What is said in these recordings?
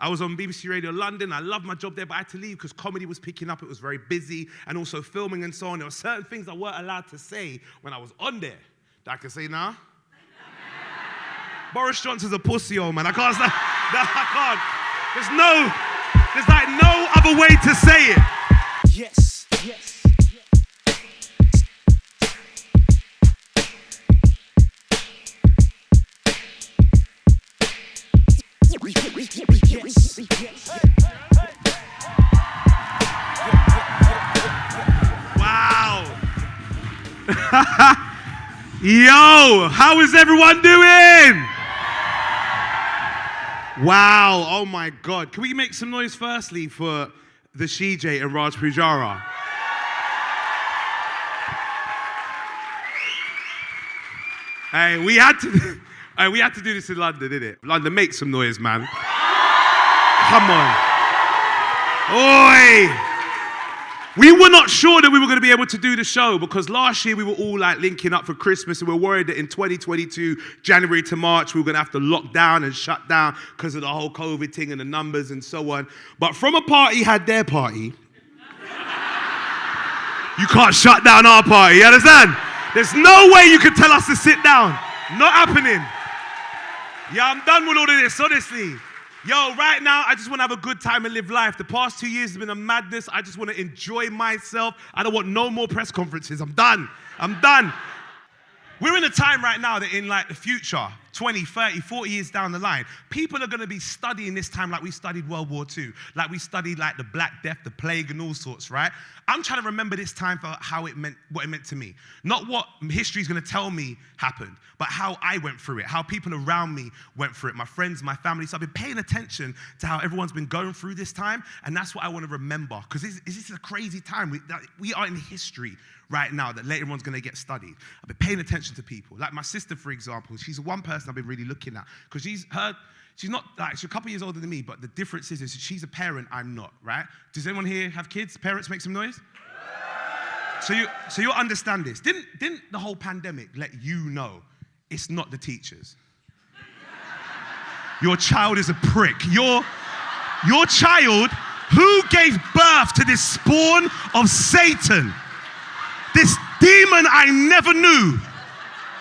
I was on BBC Radio London. I loved my job there, but I had to leave because comedy was picking up. It was very busy, and also filming and so on. There were certain things I weren't allowed to say when I was on there that I can say now. Boris Johnson's a pussy, old man. I can't say. I can't. There's like no other way to say it. Yes, yes. Wow. Yo, how is everyone doing? Wow, oh my God. Can we make some noise firstly for the Shijay and Raj Pujara? Hey, we had to do this in London, didn't it? London, make some noise, man. Come on. Oi! We were not sure that we were going to be able to do the show because last year we were all like linking up for Christmas and we were worried that in 2022, January to March, we were going to have to lock down and shut down because of the whole COVID thing and the numbers and so on. But From a Party had their party. You can't shut down our party, you understand? There's no way you can tell us to sit down. Not happening. Yeah, I'm done with all of this, honestly. Yo, right now, I just want to have a good time and live life. The past 2 years has been a madness. I just want to enjoy myself. I don't want no more press conferences. I'm done. We're in a time right now that in like the future, 20, 30, 40 years down the line, people are going to be studying this time like we studied World War II, like we studied like the Black Death, the plague and all sorts, right? I'm trying to remember this time for how it meant, what it meant to me. Not what history is going to tell me happened, but how I went through it, how people around me went through it, my friends, my family. So I've been paying attention to how everyone's been going through this time, and that's what I want to remember, because this is a crazy time. We are in history right now that later on's going to get studied. I've been paying attention to people. Like my sister, for example, she's one person I've been really looking at, because she's not, like, she's a couple years older than me, but the difference is she's a parent, I'm not, right? Does anyone here have kids? Parents, make some noise? So you'll understand this. Didn't the whole pandemic let you know it's not the teachers? Your child is a prick. Your child, who gave birth to this spawn of Satan, this demon I never knew.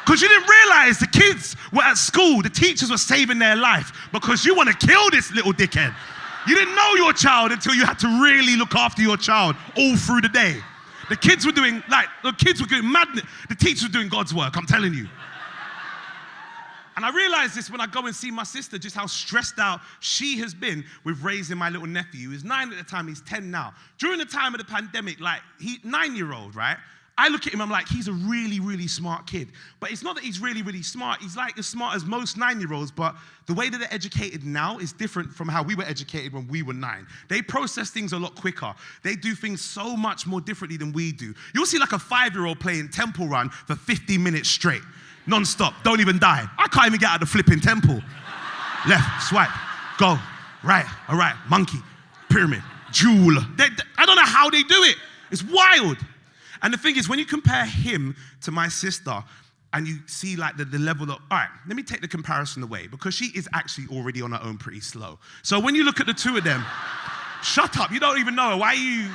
Because you didn't realize the kids were at school, the teachers were saving their life because you want to kill this little dickhead. You didn't know your child until you had to really look after your child all through the day. The kids were doing madness. The teachers were doing God's work, I'm telling you. And I realized this when I go and see my sister, just how stressed out she has been with raising my little nephew. He was 9 at the time, he's 10 now. During the time of the pandemic, like, 9-year-old, right? I look at him, I'm like, he's a really, really smart kid. But it's not that he's really, really smart. He's like as smart as most 9-year-olds, but the way that they're educated now is different from how we were educated when we were 9. They process things a lot quicker. They do things so much more differently than we do. You'll see like a 5-year-old playing Temple Run for 15 minutes straight, non-stop, don't even die. I can't even get out of the flipping temple. Left, swipe, go, right, all right, monkey, pyramid, jewel. I don't know how they do it. It's wild. And the thing is, when you compare him to my sister, and you see like the level of, all right, let me take the comparison away, because she is actually already on her own pretty slow. So when you look at the two of them, shut up, you don't even know her. Why are you,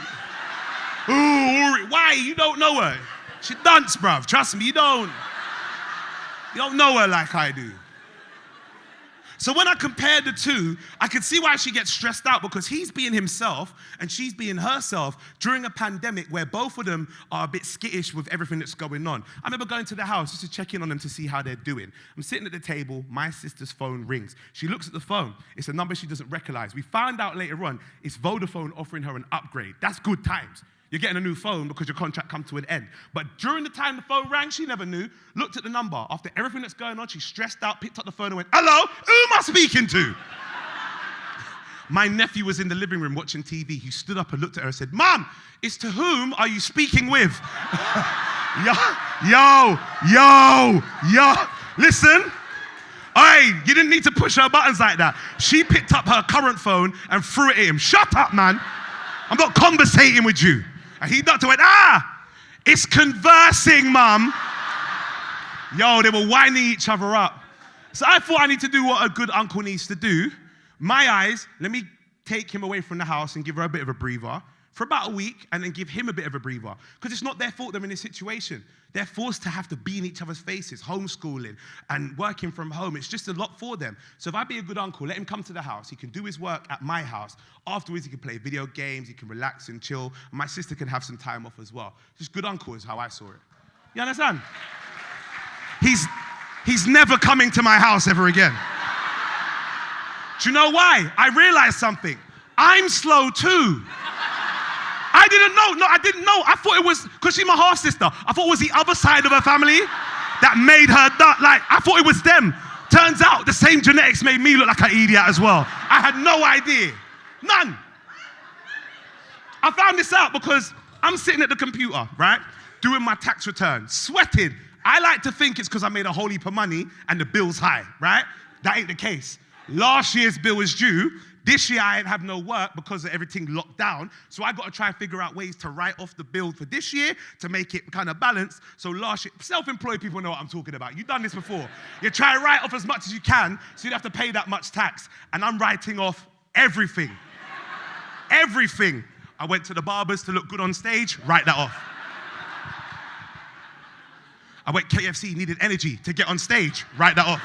ooh, why? You don't know her. She dance, bruv, trust me, you don't know her like I do. So when I compared the two, I could see why she gets stressed out, because he's being himself and she's being herself during a pandemic where both of them are a bit skittish with everything that's going on. I remember going to the house just to check in on them to see how they're doing. I'm sitting at the table, my sister's phone rings. She looks at the phone. It's a number she doesn't recognize. We found out later on it's Vodafone offering her an upgrade. That's good times. You're getting a new phone because your contract comes to an end. But during the time the phone rang, she never knew, looked at the number. After everything that's going on, she's stressed out, picked up the phone and went, hello, who am I speaking to? My nephew was in the living room watching TV. He stood up and looked at her and said, Mom, it's to whom are you speaking with? Yo. Listen. Hey, you didn't need to push her buttons like that. She picked up her current phone and threw it at him. Shut up, man. I'm not conversating with you. And he ducked and went, it's conversing, Mum. Yo, they were winding each other up. So I thought I need to do what a good uncle needs to do, My eyes, let me take him away from the house and give her a bit of a breather for about a week and then give him a bit of a breather. Because it's not their fault they're in this situation. They're forced to have to be in each other's faces, homeschooling and working from home. It's just a lot for them. So if I be a good uncle, let him come to the house. He can do his work at my house. Afterwards, he can play video games. He can relax and chill. And my sister can have some time off as well. Just good uncle is how I saw it. You understand? He's never coming to my house ever again. Do you know why? I realized something. I'm slow too. I didn't know. No, I didn't know. I thought it was, because she's my half-sister, I thought it was the other side of her family that made her, I thought it was them. Turns out the same genetics made me look like an idiot as well. I had no idea. None. I found this out because I'm sitting at the computer, right, doing my tax return, sweating. I like to think it's because I made a whole heap of money and the bill's high, right? That ain't the case. Last year's bill is due. This year I ain't have no work because of everything locked down. So I got to try and figure out ways to write off the bill for this year to make it kind of balanced. So last year, self-employed people know what I'm talking about. You've done this before. You try and write off as much as you can so you don't have to pay that much tax. And I'm writing off everything. Everything. I went to the barbers to look good on stage, write that off. I went KFC, needed energy to get on stage, write that off.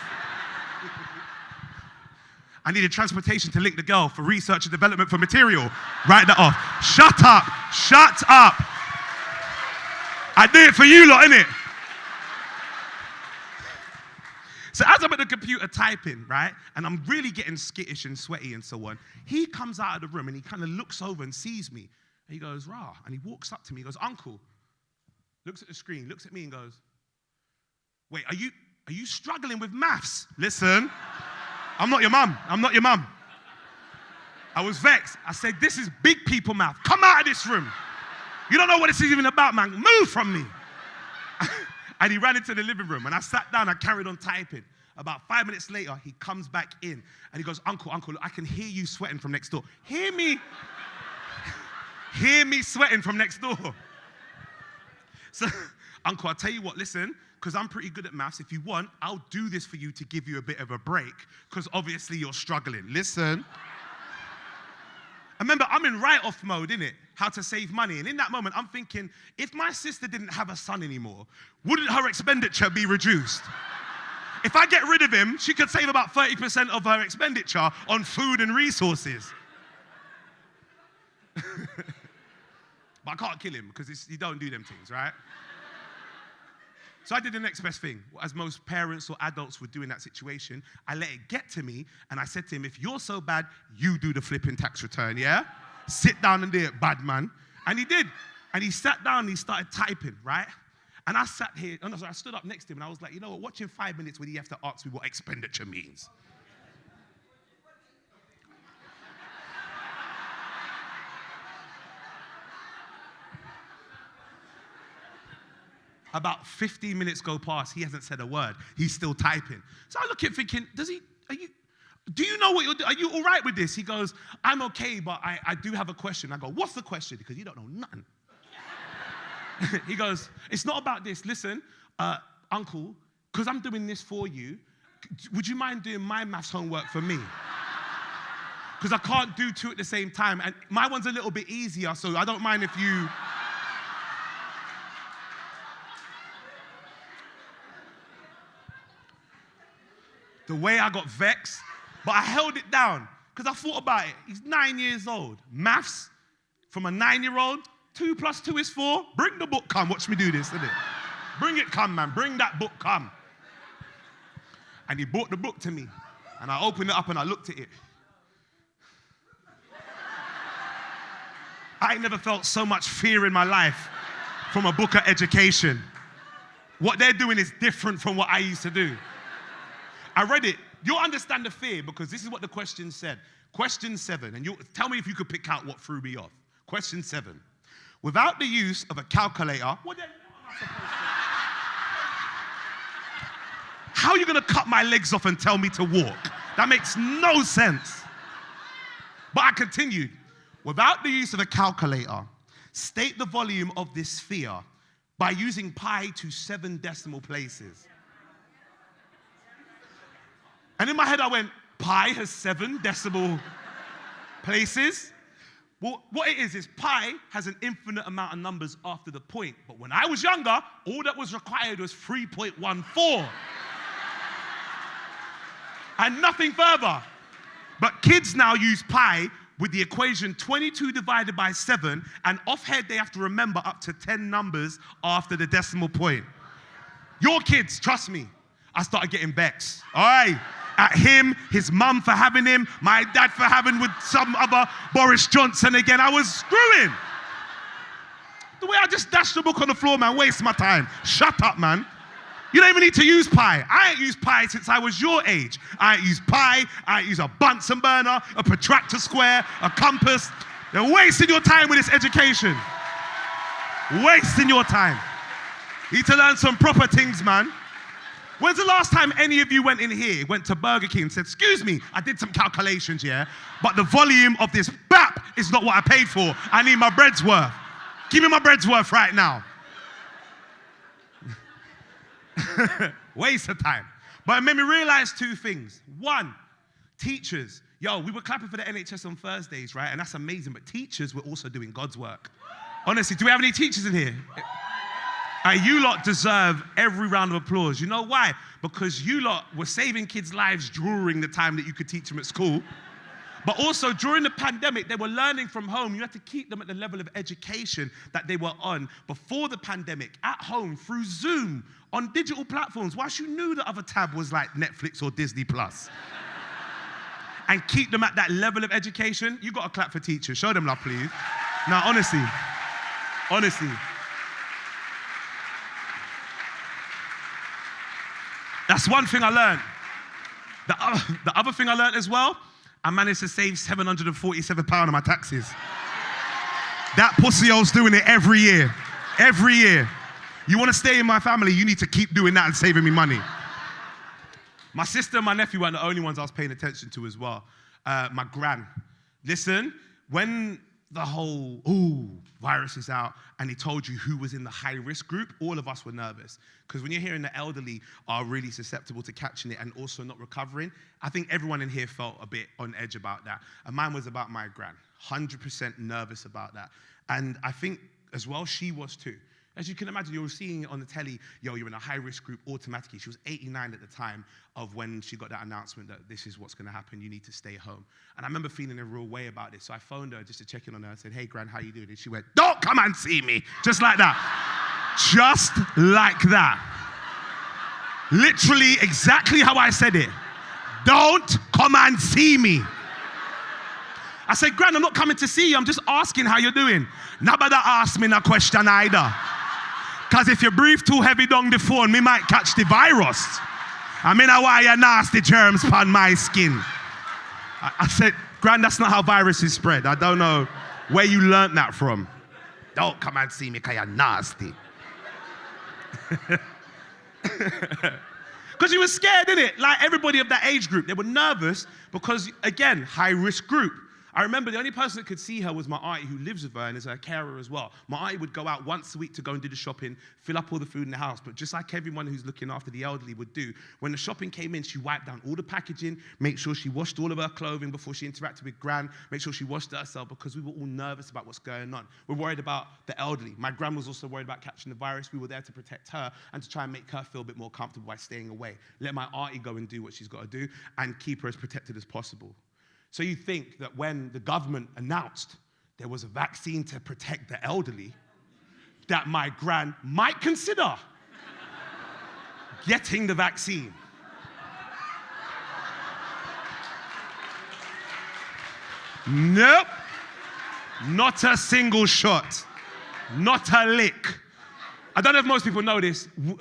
I needed transportation to link the girl for research and development for material. Write that off. Shut up. Shut up. I do it for you lot, innit? So as I'm at the computer typing, right, and I'm really getting skittish and sweaty and so on, he comes out of the room and he kind of looks over and sees me. And he goes, rah. And he walks up to me. He goes, uncle. Looks at the screen, looks at me and goes, wait, are you struggling with maths? Listen. I'm not your mum. I'm not your mum. I was vexed. I said, this is big people math. Come out of this room. You don't know what this is even about, man. Move from me. And he ran into the living room. And I sat down. I carried on typing. About 5 minutes later, he comes back in. And he goes, uncle, look, I can hear you sweating from next door. Hear me sweating from next door. So, uncle, I'll tell you what, listen. Because I'm pretty good at maths. If you want, I'll do this for you to give you a bit of a break. Because obviously you're struggling. Listen. Remember, I'm in write-off mode, innit? How to save money. And in that moment, I'm thinking, if my sister didn't have a son anymore, wouldn't her expenditure be reduced? If I get rid of him, she could save about 30% of her expenditure on food and resources. But I can't kill him because you don't do them things, right? So I did the next best thing. As most parents or adults would do in that situation, I let it get to me, and I said to him, if you're so bad, you do the flipping tax return, yeah? Sit down and do it, bad man. And he did. And he sat down and he started typing, right? And I sat here, and so I stood up next to him, and I was like, you know what, watch in 5 minutes when you have to ask me what expenditure means. About 15 minutes go past, he hasn't said a word. He's still typing. So I look at him thinking, do you know what you're doing? Are you all right with this? He goes, I'm okay, but I do have a question. I go, what's the question? Because you don't know nothing. He goes, it's not about this. Listen, uncle, because I'm doing this for you, would you mind doing my maths homework for me? Because I can't do two at the same time. And my one's a little bit easier, so I don't mind if you... The way I got vexed, but I held it down because I thought about it. He's 9 years old. Maths from a 9-year-old, 2 + 2 is 4. Bring the book, come. Watch me do this, innit? Bring it, come, man. Bring that book, come. And he brought the book to me. And I opened it up and I looked at it. I ain't never felt so much fear in my life from a book of education. What they're doing is different from what I used to do. I read it. You'll understand the fear because this is what the question said. Question 7, and you tell me if you could pick out what threw me off. Question 7. Without the use of a calculator, what am I supposed to? How are you going to cut my legs off and tell me to walk? That makes no sense. But I continued. Without the use of a calculator, state the volume of this sphere by using pi to 7 decimal places. And in my head I went, pi has 7 decimal places. Well, what it is pi has an infinite amount of numbers after the point. But when I was younger, all that was required was 3.14. And nothing further. But kids now use pi with the equation 22 divided by 7, and off-head they have to remember up to 10 numbers after the decimal point. Your kids, trust me, I started getting vexed. All right. At him, his mum for having him, my dad for having with some other Boris Johnson again. I was screwing. The way I just dashed the book on the floor, man, waste my time. Shut up, man. You don't even need to use pi. I ain't used pi since I was your age. I ain't used pi, I ain't used a Bunsen burner, a protractor square, a compass. You're wasting your time with this education. Wasting your time. You need to learn some proper things, man. When's the last time any of you went in here, went to Burger King and said, excuse me, I did some calculations, yeah, but the volume of this BAP is not what I paid for. I need my bread's worth. Give me my bread's worth right now. Waste of time. But it made me realize 2 things. 1, teachers. Yo, we were clapping for the NHS on Thursdays, right? And that's amazing, but teachers were also doing God's work. Honestly, do we have any teachers in here? You lot deserve every round of applause. You know why? Because you lot were saving kids' lives during the time that you could teach them at school. But also during the pandemic, they were learning from home. You had to keep them at the level of education that they were on before the pandemic, at home, through Zoom, on digital platforms, whilst you knew the other tab was like Netflix or Disney Plus. And keep them at that level of education. You got to clap for teachers. Show them love, please. Now, honestly. That's one thing I learned. The other thing I learned as well, I managed to save £747 on my taxes. That pussy hole's doing it every year. Every year. You want to stay in my family, you need to keep doing that and saving me money. My sister and my nephew weren't the only ones I was paying attention to as well. My gran. Listen, when the whole, virus is out, and he told you who was in the high-risk group, all of us were nervous. Because when you're hearing the elderly are really susceptible to catching it and also not recovering, I think everyone in here felt a bit on edge about that. And mine was about my gran. 100% nervous about that. And I think, as well, she was too. As you can imagine, you were seeing it on the telly, yo, you're in a high-risk group automatically. She was 89 at the time of when she got that announcement that this is what's going to happen, you need to stay home. And I remember feeling a real way about this. So I phoned her just to check in on her. I said, hey, Gran, how you doing? And she went, don't come and see me. Just like that. Just like that. Literally exactly how I said it. Don't come and see me. I said, Gran, I'm not coming to see you. I'm just asking how you're doing. Nobody ask me no question either. Because if you breathe too heavy down the phone, me might catch the virus. I mean, why you nasty germs upon my skin. I said, Gran, that's not how viruses spread. I don't know where you learnt that from. Don't come and see me because you're nasty. Because you were scared, innit? Like everybody of that age group. They were nervous because, again, high-risk group. I remember the only person that could see her was my auntie who lives with her and is her carer as well. My auntie would go out once a week to go and do the shopping, fill up all the food in the house. But just like everyone who's looking after the elderly would do, when the shopping came in, she wiped down all the packaging, make sure she washed all of her clothing before she interacted with Gran, make sure she washed it herself because we were all nervous about what's going on. We're worried about the elderly. My Gran was also worried about catching the virus. We were there to protect her and to try and make her feel a bit more comfortable by staying away. Let my auntie go and do what she's got to do and keep her as protected as possible. So you think that when the government announced there was a vaccine to protect the elderly, that my Gran might consider getting the vaccine. Nope. Not a single shot. Not a lick. I don't know if most people know this. We're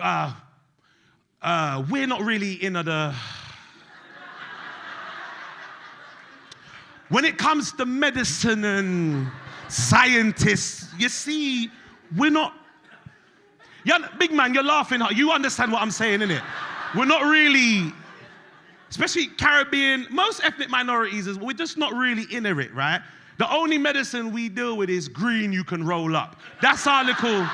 not really in the... When it comes to medicine and scientists, you see, we're not... big man, you're laughing. You understand what I'm saying, innit? We're not really, especially Caribbean, most ethnic minorities, we're just not really in it, right? The only medicine we deal with is green you can roll up. That's our little...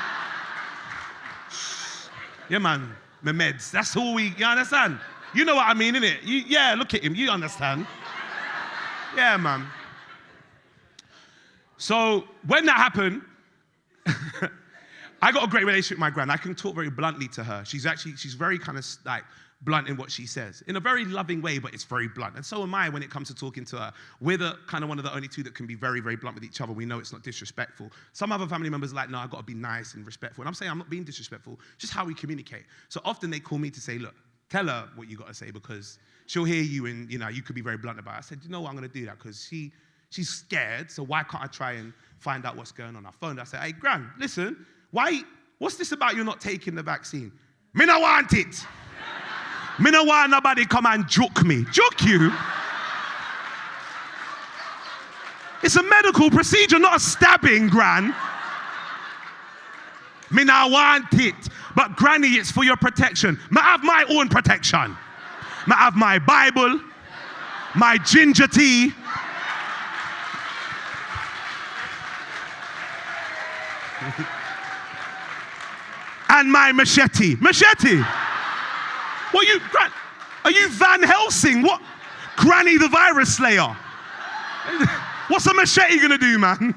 Yeah, man, my meds. That's all we... You understand? You know what I mean, innit? Yeah, look at him, you understand. Yeah, man. So when that happened, I got a great relationship with my gran. I can talk very bluntly to her. She's very kind of like blunt in what she says. In a very loving way, but it's very blunt. And so am I when it comes to talking to her. We're the kind of one of the only two that can be very, very blunt with each other. We know it's not disrespectful. Some other family members are like, no, I've got to be nice and respectful. And I'm saying I'm not being disrespectful, just how we communicate. So often they call me to say, look, tell her what you got to say because she'll hear you and, you know, you could be very blunt about it. I said, you know what, I'm going to do that because she's scared, so why can't I try and find out what's going on? I phoned her, I said, hey, Gran, listen, what's this about you not taking the vaccine? Me no want it. Me no want nobody come and joke me. Joke you? It's a medical procedure, not a stabbing, Gran. Me no want it. But Granny, it's for your protection. Me have my own protection. Me have my Bible, my ginger tea, and my machete. Machete? What are you Van Helsing? What? Granny the virus slayer? What's a machete gonna do, man?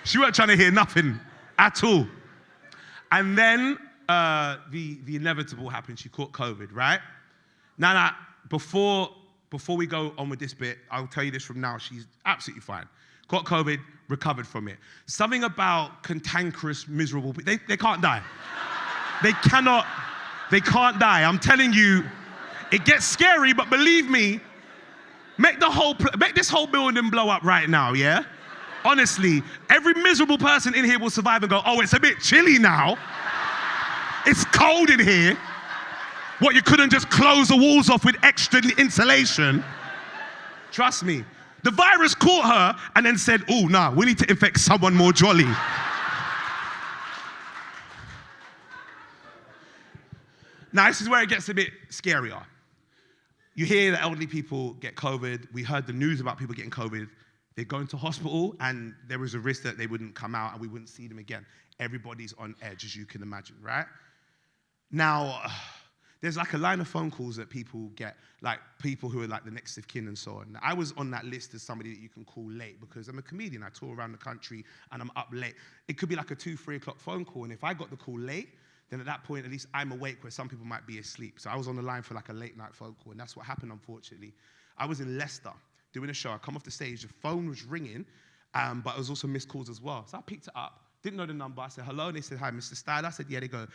She weren't trying to hear nothing at all. And then the inevitable happened. She caught COVID, right? Now, before we go on with this bit, I'll tell you this from now. She's absolutely fine. Caught COVID, recovered from it. Something about cantankerous, miserable people, they can't die. They can't die. I'm telling you, it gets scary, but believe me, make this whole building blow up right now, yeah? Honestly, every miserable person in here will survive and go, oh, it's a bit chilly now. It's cold in here. What, you couldn't just close the walls off with extra insulation? Trust me. The virus caught her and then said, oh, nah, we need to infect someone more jolly. Now, this is where it gets a bit scarier. You hear that elderly people get COVID. We heard the news about people getting COVID. They go into hospital, and there was a risk that they wouldn't come out and we wouldn't see them again. Everybody's on edge, as you can imagine, right? Now, there's like a line of phone calls that people get, like people who are like the next of kin and so on. I was on that list as somebody that you can call late because I'm a comedian. I tour around the country and I'm up late. It could be like a 2, 3 o'clock phone call, and if I got the call late, then at that point, at least I'm awake where some people might be asleep. So I was on the line for like a late night phone call, and that's what happened, unfortunately. I was in Leicester doing a show. I come off the stage, the phone was ringing, but it was also missed calls as well. So I picked it up, didn't know the number. I said, hello, and they said, hi, Mr. Styla. I said, yeah. They go,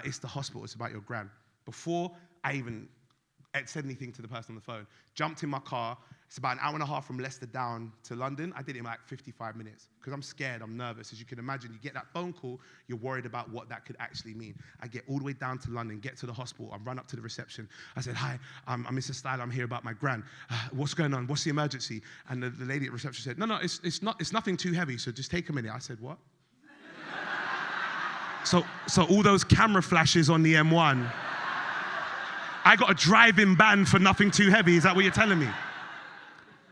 it's the hospital. It's about your gran. Before I even said anything to the person on the phone, jumped in my car. It's about an hour and a half from Leicester down to London. I did it in like 55 minutes because I'm scared, I'm nervous. As you can imagine, you get that phone call, you're worried about what that could actually mean. I get all the way down to London, get to the hospital, I run up to the reception. I said, hi, I'm Mr. Styla, I'm here about my gran. What's going on? What's the emergency? And the lady at reception said, no, it's nothing too heavy, so just take a minute. I said, what? So all those camera flashes on the M1, I got a driving ban for nothing too heavy. Is that what you're telling me?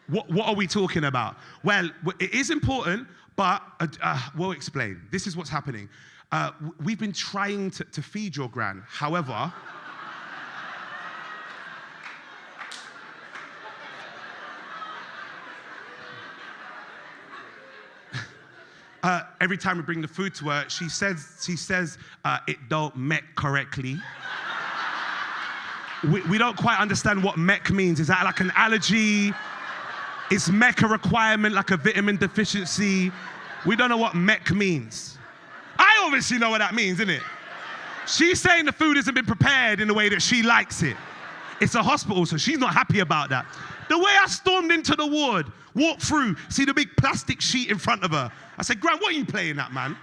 What are we talking about? Well, it is important, but we'll explain. This is what's happening. We've been trying to feed your gran. However, every time we bring the food to her, she says it don't make correctly. We don't quite understand what MEC means. Is that like an allergy? Is MEC a requirement, like a vitamin deficiency? We don't know what MEC means. I obviously know what that means, innit? She's saying the food hasn't been prepared in the way that she likes it. It's a hospital, so she's not happy about that. The way I stormed into the ward, walked through, see the big plastic sheet in front of her. I said, Gran, what are you playing at, man?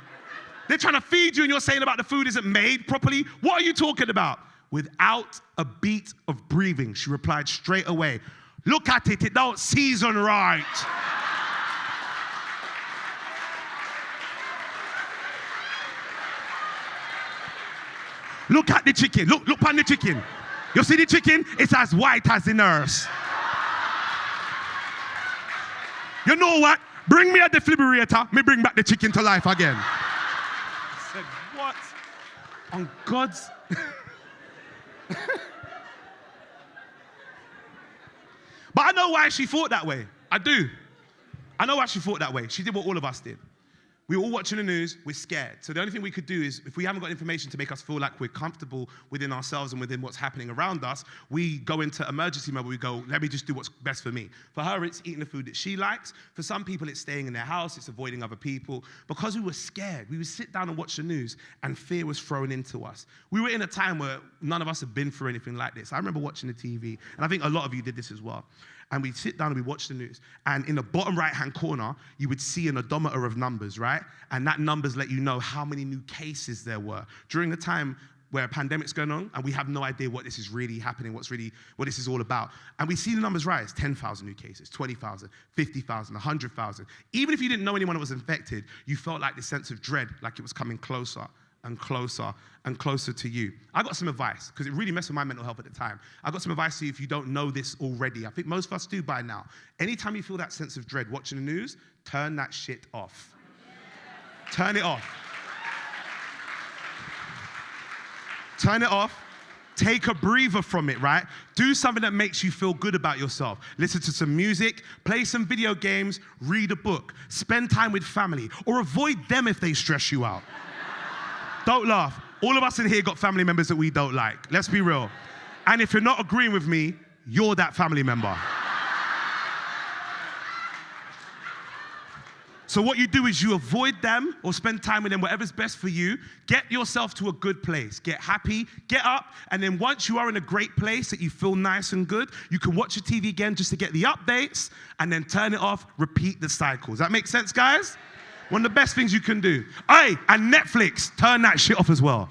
They're trying to feed you and you're saying about the food isn't made properly? What are you talking about? Without a beat of breathing, she replied straight away, look at it, it don't season right. Look at the chicken, look on the chicken. You see the chicken? It's as white as the nurse. You know what? Bring me a defibrillator, me bring back the chicken to life again. I said, what? On God's... But I know why she thought that way. I do. I know why she thought that way. She did what all of us did. We were all watching the news, we're scared. So the only thing we could do is, if we haven't got information to make us feel like we're comfortable within ourselves and within what's happening around us, we go into emergency mode where we go, let me just do what's best for me. For her, it's eating the food that she likes. For some people, it's staying in their house, it's avoiding other people. Because we were scared, we would sit down and watch the news, and fear was thrown into us. We were in a time where none of us had been through anything like this. I remember watching the TV, and I think a lot of you did this as well. And we'd sit down and we'd watch the news. And in the bottom right-hand corner, you would see an odometer of numbers, right? And that numbers let you know how many new cases there were. During the time where a pandemic's going on, and we have no idea what this is really happening, what this is all about. And we see the numbers rise, 10,000 new cases, 20,000, 50,000, 100,000. Even if you didn't know anyone that was infected, you felt like this sense of dread, like it was coming closer and closer and closer to you. I got some advice, because it really messed with my mental health at the time. I got some advice to you if you don't know this already. I think most of us do by now. Anytime you feel that sense of dread watching the news, turn that shit off. Turn it off. Turn it off. Take a breather from it, right? Do something that makes you feel good about yourself. Listen to some music, play some video games, read a book, spend time with family, or avoid them if they stress you out. Don't laugh. All of us in here got family members that we don't like. Let's be real. And if you're not agreeing with me, you're that family member. So what you do is you avoid them or spend time with them, whatever's best for you. Get yourself to a good place. Get happy, get up, and then once you are in a great place that you feel nice and good, you can watch your TV again just to get the updates, and then turn it off, repeat the cycle. Does that make sense, guys? One of the best things you can do. Hey, and Netflix, turn that shit off as well.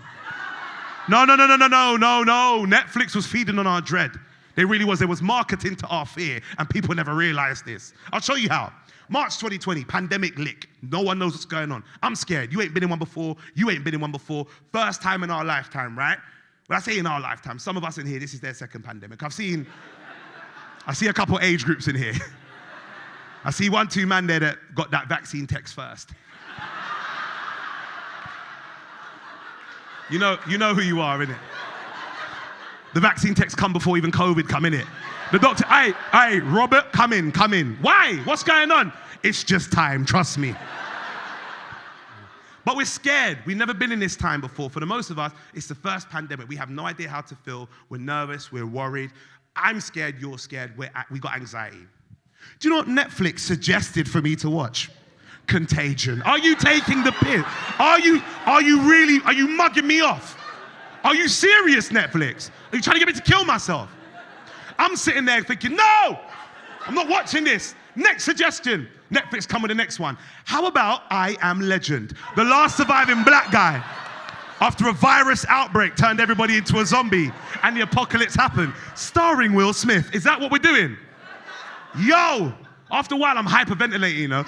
No. Netflix was feeding on our dread. They really was. There was marketing to our fear, and people never realized this. I'll show you how. March 2020, pandemic lick. No one knows what's going on. I'm scared. You ain't been in one before. You ain't been in one before. First time in our lifetime, right? When I say in our lifetime, some of us in here, this is their second pandemic. I see a couple age groups in here. I see 1-2 man there that got that vaccine text first. You know who you are, innit? The vaccine text come before even COVID come, innit? The doctor, hey, Robert, come in. Why? What's going on? It's just time, trust me. But we're scared. We've never been in this time before. For the most of us, it's the first pandemic. We have no idea how to feel. We're nervous, we're worried. I'm scared, you're scared, we got anxiety. Do you know what Netflix suggested for me to watch? Contagion. Are you taking the piss? Are you mugging me off? Are you serious, Netflix? Are you trying to get me to kill myself? I'm sitting there thinking, no, I'm not watching this. Next suggestion. Netflix come with the next one. How about I Am Legend? The last surviving black guy, after a virus outbreak turned everybody into a zombie and the apocalypse happened. Starring Will Smith. Is that what we're doing? Yo, after a while, I'm hyperventilating, you know.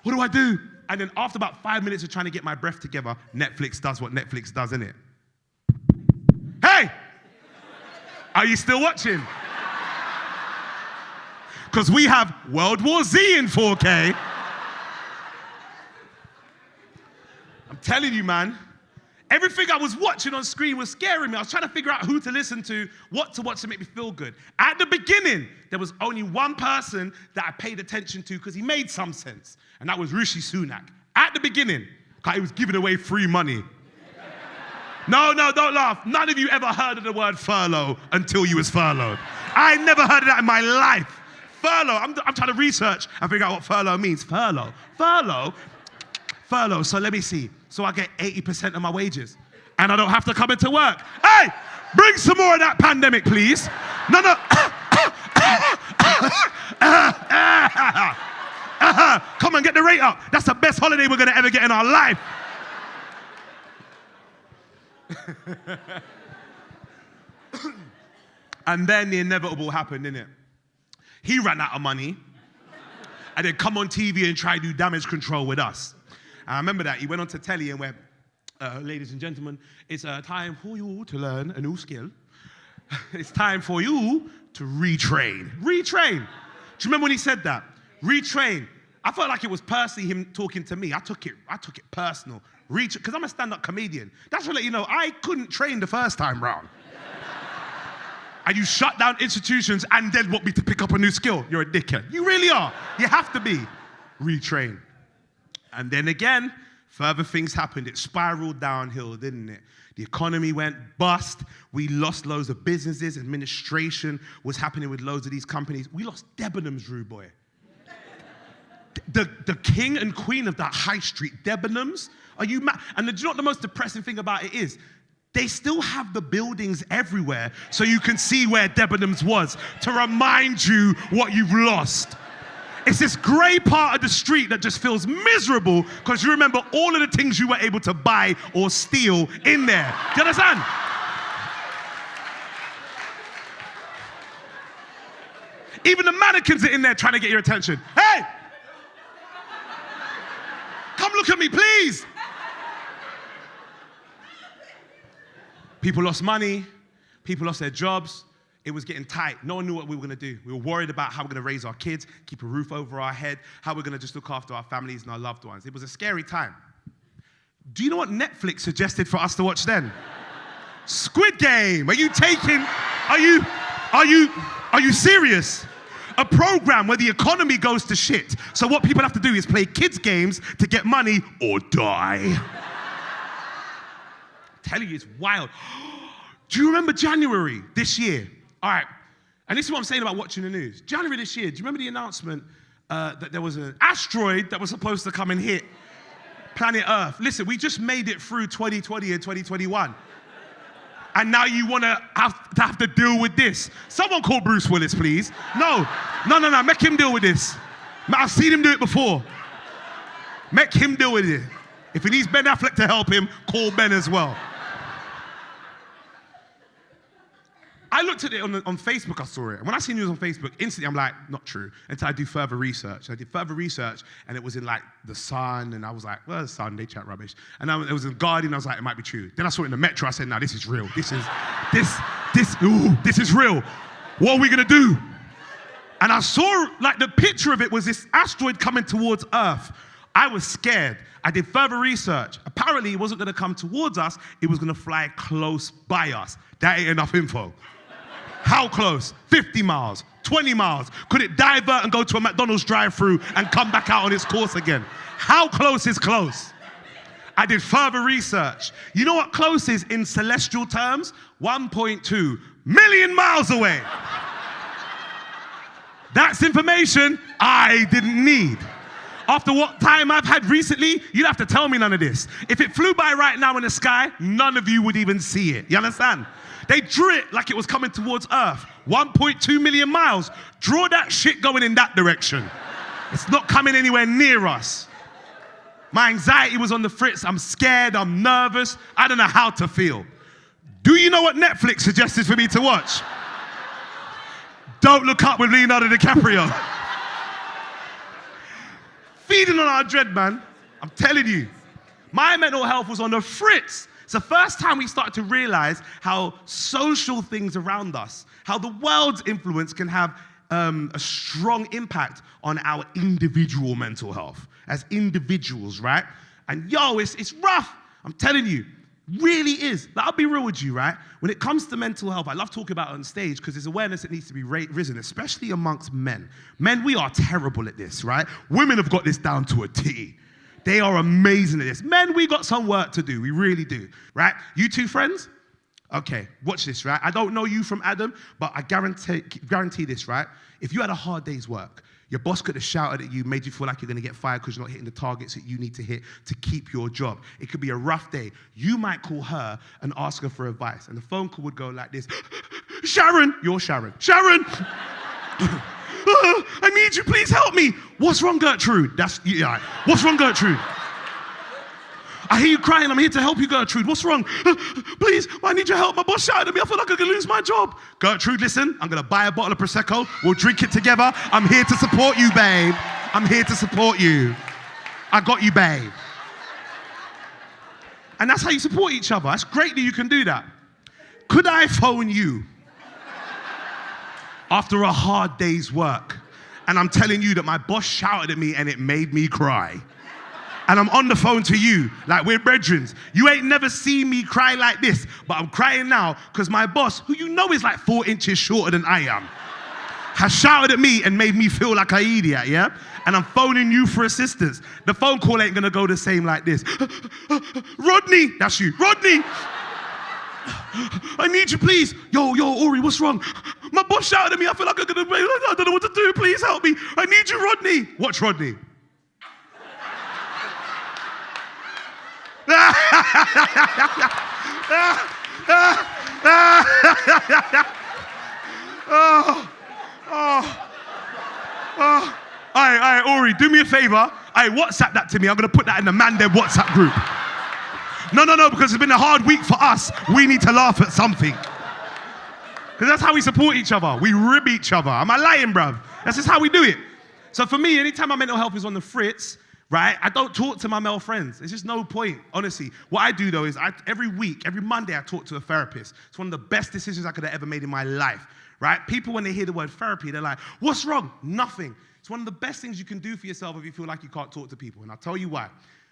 What do I do? And then after about 5 minutes of trying to get my breath together, Netflix does what Netflix does, innit? Hey! Are you still watching? Because we have World War Z in 4K. I'm telling you, man. Everything I was watching on screen was scaring me. I was trying to figure out who to listen to, what to watch to make me feel good. At the beginning, there was only one person that I paid attention to because he made some sense, and that was Rishi Sunak. At the beginning, because he was giving away free money. No, don't laugh. None of you ever heard of the word furlough until you was furloughed. I never heard of that in my life. Furlough, I'm trying to research and figure out what furlough means. Furlough, so let me see. So I get 80% of my wages and I don't have to come into work. Hey, bring some more of that pandemic, please. No. Come on, get the rate up. That's the best holiday we're gonna ever get in our life. And then the inevitable happened, didn't it? He ran out of money and then come on TV and try to do damage control with us. And I remember that. He went on to telly and went, ladies and gentlemen, it's time for you to learn a new skill. It's time for you to retrain. Retrain. Do you remember when he said that? Retrain. I felt like it was personally him talking to me. I took it personal. Because I'm a stand-up comedian. That's to let you know, I couldn't train the first time round. And you shut down institutions and then want me to pick up a new skill. You're a dickhead. You really are. You have to be. Retrain. And then again, further things happened. It spiraled downhill, didn't it? The economy went bust. We lost loads of businesses. Administration was happening with loads of these companies. We lost Debenhams, rude boy. The king and queen of that high street, Debenhams. Are you mad? And do you know what the most depressing thing about it is? They still have the buildings everywhere so you can see where Debenhams was to remind you what you've lost. It's this grey part of the street that just feels miserable because you remember all of the things you were able to buy or steal in there. Do you understand? Even the mannequins are in there trying to get your attention. Hey! Come look at me, please. People lost money. People lost their jobs. It was getting tight. No one knew what we were going to do. We were worried about how we're going to raise our kids, keep a roof over our head, how we're going to just look after our families and our loved ones. It was a scary time. Do you know what Netflix suggested for us to watch then? Squid Game. Are you serious? A program where the economy goes to shit. So what people have to do is play kids games to get money or die. I'm telling you, it's wild. Do you remember January this year? All right, and this is what I'm saying about watching the news. January this year, do you remember the announcement that there was an asteroid that was supposed to come and hit planet Earth? Listen, we just made it through 2020 and 2021. And now you want to have to deal with this. Someone call Bruce Willis, please. No, make him deal with this. I've seen him do it before. Make him deal with it. If he needs Ben Affleck to help him, call Ben as well. I looked at it on Facebook, I saw it. And when I see news on Facebook, instantly I'm like, not true, until I do further research. I did further research, and it was in like The Sun, and I was like, well, The Sun, they chat rubbish. And it was in Guardian, I was like, it might be true. Then I saw it in the Metro, I said, no, this is real. This is real. What are we gonna do? And I saw, like, the picture of it was this asteroid coming towards Earth. I was scared. I did further research. Apparently, it wasn't gonna come towards us, it was gonna fly close by us. That ain't enough info. How close? 50 miles, 20 miles. Could it divert and go to a McDonald's drive-thru and come back out on its course again? How close is close? I did further research. You know what close is in celestial terms? 1.2 million miles away. That's information I didn't need. After what time I've had recently, you'd have to tell me none of this. If it flew by right now in the sky, none of you would even see it. You understand? They drew it like it was coming towards Earth. 1.2 million miles. Draw that shit going in that direction. It's not coming anywhere near us. My anxiety was on the fritz. I'm scared. I'm nervous. I don't know how to feel. Do you know what Netflix suggested for me to watch? Don't Look Up with Leonardo DiCaprio. Feeding on our dread, man. I'm telling you. My mental health was on the fritz. It's the first time we started to realize how social things around us, how the world's influence can have a strong impact on our individual mental health as individuals, right? And yo, it's rough. I'm telling you, really is. Like, I'll be real with you, right? When it comes to mental health, I love talking about it on stage because there's awareness that needs to be risen, especially amongst men. Men, we are terrible at this, right? Women have got this down to a T. They are amazing at this. Men, we got some work to do. We really do, right? You two friends? Okay, watch this, right? I don't know you from Adam, but I guarantee this, right? If you had a hard day's work, your boss could have shouted at you, made you feel like you're going to get fired because you're not hitting the targets that you need to hit to keep your job. It could be a rough day. You might call her and ask her for advice, and the phone call would go like this. Sharon, you're Sharon. Sharon! I need you, please help me. What's wrong, Gertrude? Yeah. What's wrong, Gertrude? I hear you crying. I'm here to help you, Gertrude. What's wrong? Please, I need your help. My boss shouted at me. I feel like I'm going to lose my job. Gertrude, listen, I'm going to buy a bottle of Prosecco. We'll drink it together. I'm here to support you, babe. I'm here to support you. I got you, babe. And that's how you support each other. That's great that you can do that. Could I phone you after a hard day's work And I'm telling you that my boss shouted at me and it made me cry. And I'm on the phone to you, like we're brethrens. You ain't never seen me cry like this, but I'm crying now because my boss, who you know is like 4 inches shorter than I am, has shouted at me and made me feel like an idiot, yeah? And I'm phoning you for assistance. The phone call ain't gonna go the same like this. Rodney, that's you. Rodney, I need you, please. Yo, Aurie, what's wrong? My boss shouted at me. I feel like I'm gonna, I don't know what to do. Please help me. I need you, Rodney. Watch Rodney. All right, Aurie, do me a favor. WhatsApp that to me. I'm going to put that in the Mandem WhatsApp group. No, because it's been a hard week for us. We need to laugh at something. Because that's how we support each other. We rib each other. Am I lying, bruv? That's just how we do it. So for me, anytime my mental health is on the fritz, right, I don't talk to my male friends. There's just no point, honestly. What I do, though, is every week, every Monday, I talk to a therapist. It's one of the best decisions I could have ever made in my life, right? People, when they hear the word therapy, they're like, what's wrong? Nothing. It's one of the best things you can do for yourself if you feel like you can't talk to people. And I'll tell you why.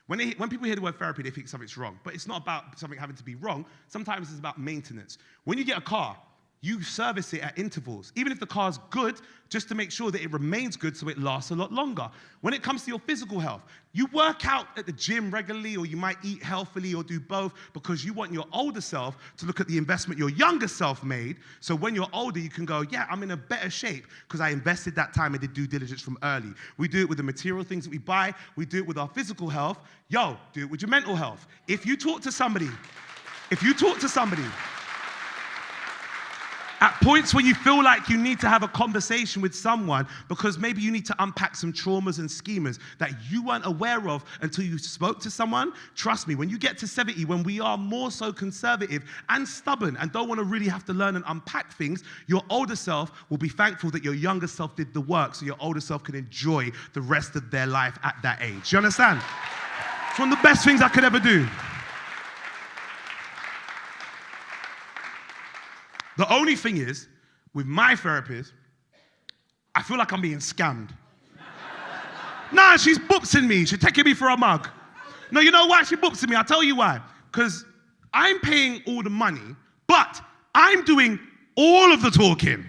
When people hear the word therapy, they think something's wrong. But it's not about something having to be wrong. Sometimes it's about maintenance. When you get a car, you service it at intervals. Even if the car's good, just to make sure that it remains good so it lasts a lot longer. When it comes to your physical health, you work out at the gym regularly, or you might eat healthily or do both because you want your older self to look at the investment your younger self made. So when you're older, you can go, yeah, I'm in a better shape because I invested that time and did due diligence from early. We do it with the material things that we buy. We do it with our physical health. Yo, do it with your mental health. If you talk to somebody, at points where you feel like you need to have a conversation with someone because maybe you need to unpack some traumas and schemas that you weren't aware of until you spoke to someone, trust me, when you get to 70, when we are more so conservative and stubborn and don't want to really have to learn and unpack things, your older self will be thankful that your younger self did the work so your older self can enjoy the rest of their life at that age. You understand? It's one of the best things I could ever do. The only thing is, with my therapist, I feel like I'm being scammed. Nah, she's boopsing me. She's taking me for a mug. No, you know why she boopsing me? I'll tell you why. Because I'm paying all the money, but I'm doing all of the talking.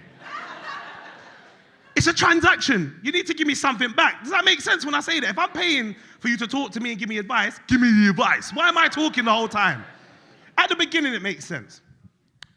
It's a transaction. You need to give me something back. Does that make sense when I say that? If I'm paying for you to talk to me and give me advice, give me the advice. Why am I talking the whole time? At the beginning, it makes sense.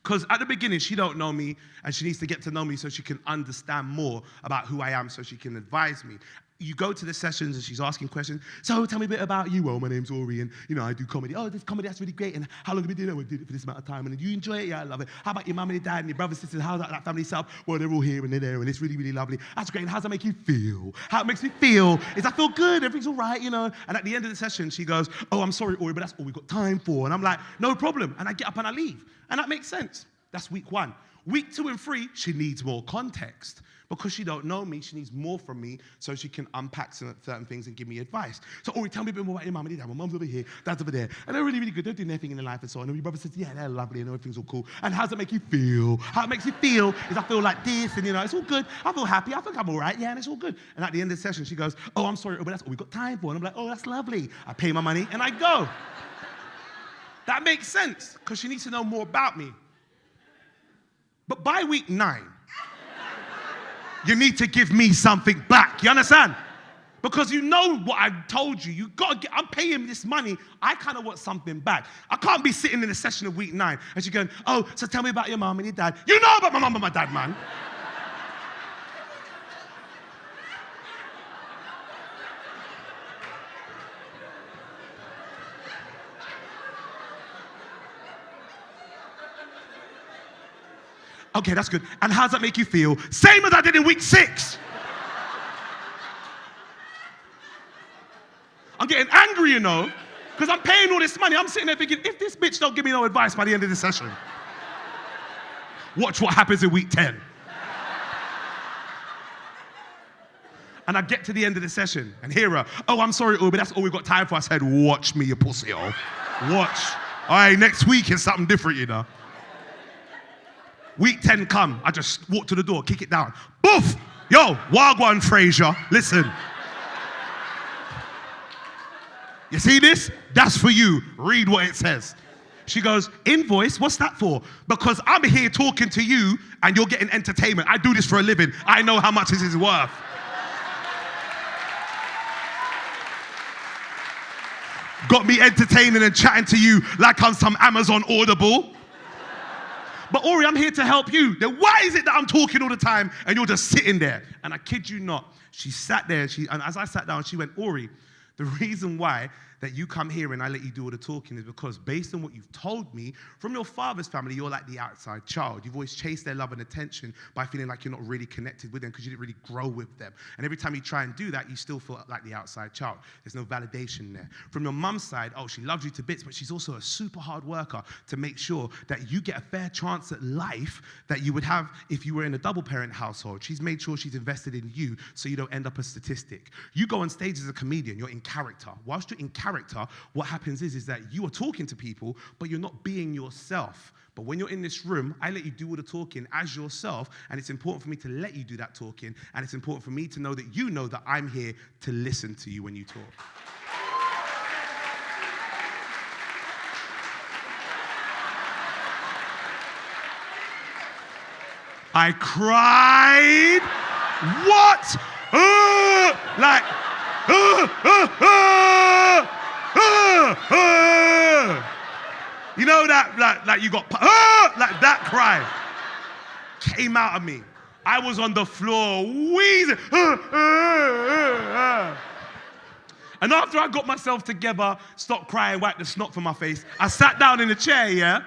Because at the beginning, she don't know me, and she needs to get to know me so she can understand more about who I am so she can advise me. You go to the sessions, and she's asking questions. So tell me a bit about you. Well, my name's Aurie, and, I do comedy. Oh, this comedy, that's really great. And how long have you been doing it? We did it for this amount of time. And do you enjoy it? Yeah, I love it. How about your mum and your dad and your brothers, sisters? How's that family set up? Well, they're all here, and they're there, and it's really, really lovely. That's great. And how does that make you feel? How it makes me feel is I feel good. Everything's all right, And at the end of the session, she goes, oh, I'm sorry, Aurie, but that's all we've got time for. And I'm like, no problem. And I get up and I leave. And that makes sense. That's week 1. Week 2 and 3, she needs more context. Because she don't know me, she needs more from me so she can unpack certain things and give me advice. So, Aurie, tell me a bit more about your mum and your dad. My mum's over here, dad's over there. And they're really, really good. They're doing their thing in their life and so on. And your brother says, yeah, they're lovely and everything's all cool. And how does it make you feel? How it makes you feel is I feel like this and, it's all good. I feel happy. I think I'm all right. Yeah, and it's all good. And at the end of the session, she goes, oh, I'm sorry, but that's all we've got time for. And I'm like, oh, that's lovely. I pay my money and I go. That makes sense because she needs to know more about me. But by week 9, you need to give me something back. You understand? Because you know what I've told you. You got to I'm paying this money. I kind of want something back. I can't be sitting in a session of week 9 and she's going, oh, so tell me about your mom and your dad. You know about my mom and my dad, man. Okay, that's good. And how does that make you feel? Same as I did in week 6. I'm getting angry, because I'm paying all this money. I'm sitting there thinking, if this bitch don't give me no advice by the end of the session, watch what happens in week 10. And I get to the end of the session and hear her, oh, I'm sorry, but that's all we've got time for. I said, watch me, you pussy, Watch. All right, next week is something different, Week 10 come, I just walk to the door, kick it down. Boof! Yo, Wagwan Fraser, listen. You see this? That's for you. Read what it says. She goes, invoice, what's that for? Because I'm here talking to you and you're getting entertainment. I do this for a living. I know how much this is worth. Got me entertaining and chatting to you like I'm some Amazon Audible. But Aurie, I'm here to help you. Then why is it that I'm talking all the time and you're just sitting there? And I kid you not, she sat there and as I sat down, she went, Aurie, the reason why that you come here and I let you do all the talking is because based on what you've told me, from your father's family, you're like the outside child. You've always chased their love and attention by feeling like you're not really connected with them because you didn't really grow with them. And every time you try and do that, you still feel like the outside child. There's no validation there. From your mum's side, oh, she loves you to bits, but she's also a super hard worker to make sure that you get a fair chance at life that you would have if you were in a double parent household. She's made sure she's invested in you so you don't end up a statistic. You go on stage as a comedian, you're in character. Whilst you're in character, what happens is that you are talking to people, but you're not being yourself. But when you're in this room, I let you do all the talking as yourself, and it's important for me to let you do that talking, and it's important for me to know that you know that I'm here to listen to you when you talk. I cried. What? Like, you know that, like you got, like that cry came out of me. I was on the floor wheezing. And after I got myself together, stopped crying, wiped the snot from my face, I sat down in a chair, yeah?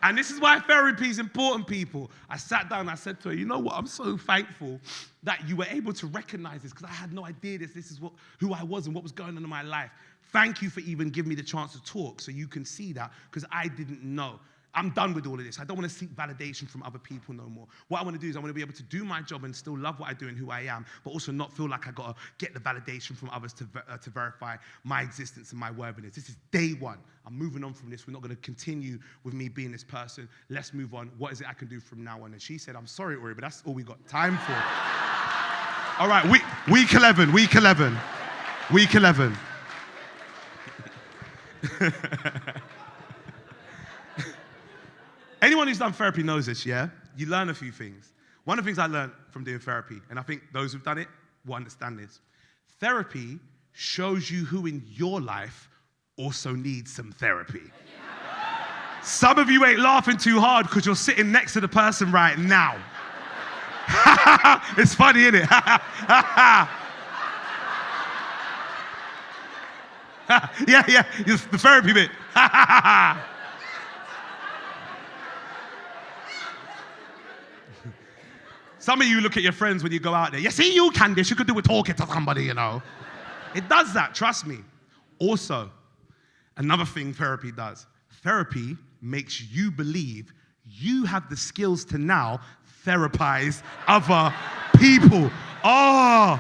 And this is why therapy is important, people. I sat down and I said to her, you know what, I'm so thankful that you were able to recognize this because I had no idea this is who I was and what was going on in my life. Thank you for even giving me the chance to talk so you can see that because I didn't know. I'm done with all of this. I don't want to seek validation from other people no more. What I want to do is I want to be able to do my job and still love what I do and who I am, but also not feel like I got to get the validation from others to verify my existence and my worthiness. This is day one. I'm moving on from this. We're not going to continue with me being this person. Let's move on. What is it I can do from now on? And she said, I'm sorry, Aurie, but that's all we got time for. All right, week 11. Anyone who's done therapy knows this, yeah? You learn a few things. One of the things I learned from doing therapy, and I think those who've done it will understand this. Therapy shows you who in your life also needs some therapy. Some of you ain't laughing too hard because you're sitting next to the person right now. It's funny, isn't it? Yeah, the therapy bit. Some of you look at your friends when you go out there. You see, you Candice, you could do with talking to somebody, you know. It does that, trust me. Also, another thing therapy does. Therapy makes you believe you have the skills to now therapize other people. Oh,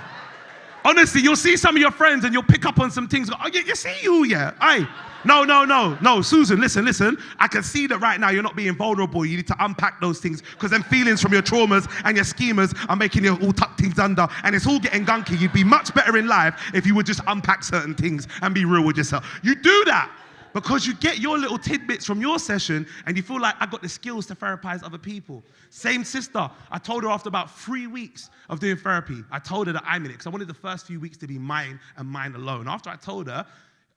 honestly, you'll see some of your friends and you'll pick up on some things. Oh, you see you, yeah. Aye. No, Susan, listen. I can see that right now you're not being vulnerable. You need to unpack those things because them feelings from your traumas and your schemas are making you all tuck things under and it's all getting gunky. You'd be much better in life if you would just unpack certain things and be real with yourself. You do that because you get your little tidbits from your session and you feel like I got the skills to therapize other people. Same sister. I told her after about 3 weeks of doing therapy, I told her that I'm in it because I wanted the first few weeks to be mine and mine alone. After I told her,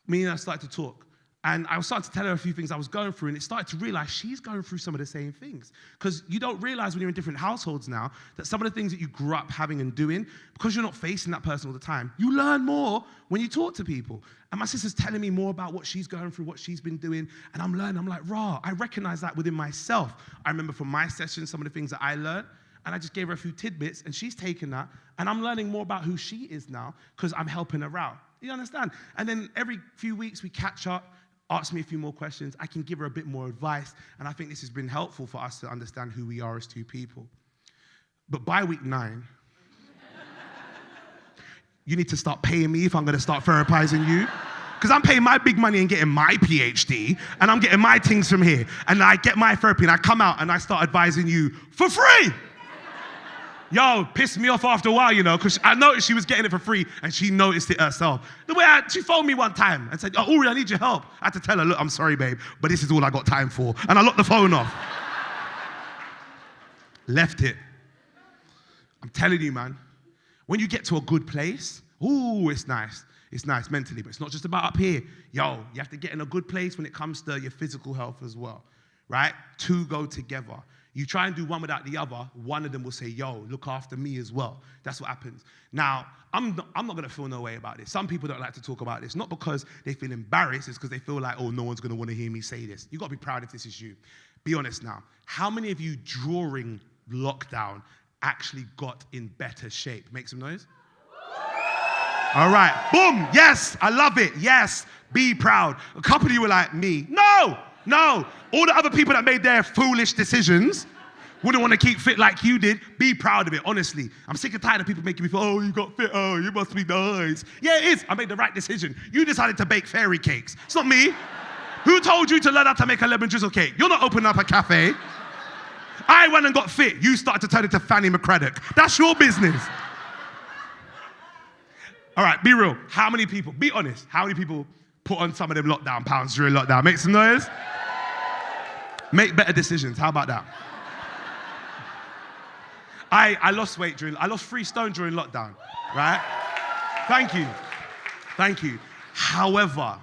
me and her started to talk. And I started to tell her a few things I was going through, and it started to realize she's going through some of the same things. Because you don't realize when you're in different households now that some of the things that you grew up having and doing, because you're not facing that person all the time, you learn more when you talk to people. And my sister's telling me more about what she's going through, what she's been doing, and I'm learning. I'm like, rah, I recognize that within myself. I remember from my session some of the things that I learned, and I just gave her a few tidbits, and she's taken that, and I'm learning more about who she is now because I'm helping her out. You understand? And then every few weeks we catch up, ask me a few more questions. I can give her a bit more advice. And I think this has been helpful for us to understand who we are as two people. But by week 9, you need to start paying me if I'm going to start therapizing you. Because I'm paying my big money and getting my PhD, and I'm getting my things from here. And I get my therapy, and I come out and I start advising you for free. Yo, pissed me off after a while, you know, because I noticed she was getting it for free and she noticed it herself. The way she phoned me one time and said, oh, Aurie, I need your help. I had to tell her, look, I'm sorry, babe, but this is all I got time for. And I locked the phone off. Left it. I'm telling you, man, when you get to a good place, ooh, it's nice. It's nice mentally, but it's not just about up here. Yo, you have to get in a good place when it comes to your physical health as well, right? Two go together. You try and do one without the other, one of them will say, yo, look after me as well. That's what happens. Now, I'm not going to feel no way about this. Some people don't like to talk about this, not because they feel embarrassed, it's because they feel like, oh, no one's going to want to hear me say this. You've got to be proud if this is you. Be honest now. How many of you during lockdown actually got in better shape? Make some noise. All right, boom, yes, I love it, yes, be proud. A couple of you were like me, no, all the other people that made their foolish decisions wouldn't want to keep fit like you did. Be proud of it, honestly. I'm sick and tired of people making me feel, oh, you got fit, oh, you must be nice. Yeah, it is, I made the right decision. You decided to bake fairy cakes, it's not me. Who told you to learn how to make a lemon drizzle cake? You're not opening up a cafe. I went and got fit, you started to turn into Fanny McCraddock. That's your business. All right, be real. How many people, be honest, how many people put on some of them lockdown pounds during lockdown? Make some noise. Make better decisions. How about that? I lost weight I lost 3 stone during lockdown, right? Thank you. However,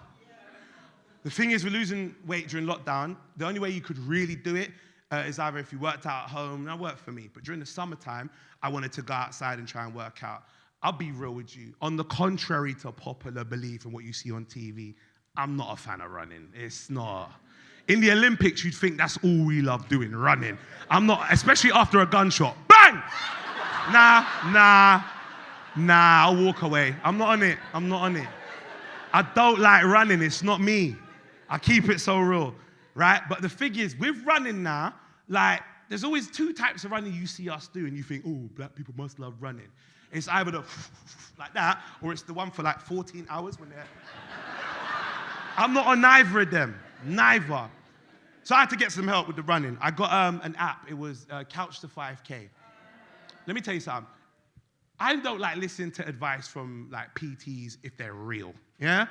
the thing is, with losing weight during lockdown, the only way you could really do it is either if you worked out at home, and that worked for me, but during the summertime, I wanted to go outside and try and work out. I'll be real with you. On the contrary to popular belief and what you see on TV, I'm not a fan of running. It's not. In the Olympics, you'd think that's all we love doing, running. I'm not, especially after a gunshot. Bang! Nah, I'll walk away. I'm not on it. I don't like running. It's not me. I keep it so real, right? But the thing is, with running now, like, there's always 2 types of running you see us do, and you think, oh, black people must love running. It's either the like that, or it's the one for like 14 hours when they're... I'm not on neither of them, neither. So I had to get some help with the running. I got an app, it was Couch to 5K. Let me tell you something. I don't like listening to advice from like PTs if they're real, yeah?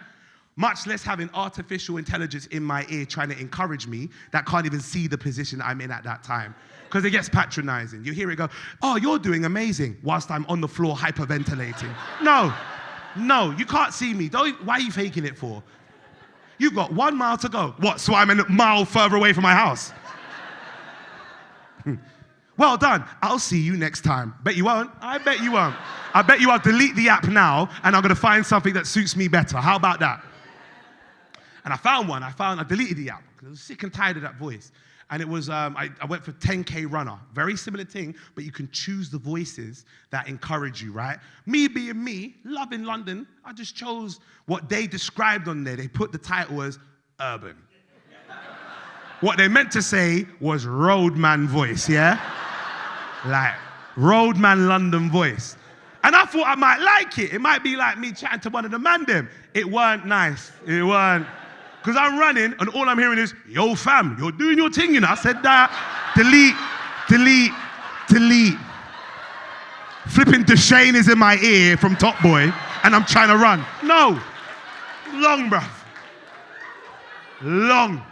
Much less having artificial intelligence in my ear trying to encourage me that can't even see the position I'm in at that time. Because it gets patronizing. You hear it go, oh, you're doing amazing, whilst I'm on the floor hyperventilating. No, you can't see me. Why are you faking it for? You've got 1 mile to go. What, so I'm a mile further away from my house? Well done. I'll see you next time. Bet you won't. I bet you won't. I bet you I'll delete the app now and I'm going to find something that suits me better. How about that? And I found one. I deleted the app because I was sick and tired of that voice. And it was, I went for 10K runner. Very similar thing, but you can choose the voices that encourage you, right? Me being me, loving London, I just chose what they described on there. They put the title as urban. What they meant to say was roadman voice, yeah? Like, roadman London voice. And I thought I might like it. It might be like me chatting to one of the man them. It weren't nice. It weren't. Because I'm running and all I'm hearing is, yo fam, you're doing your thing, you know. I said that. Delete. Flipping Deshane is in my ear from Top Boy and I'm trying to run. No. Long, bruv. Long.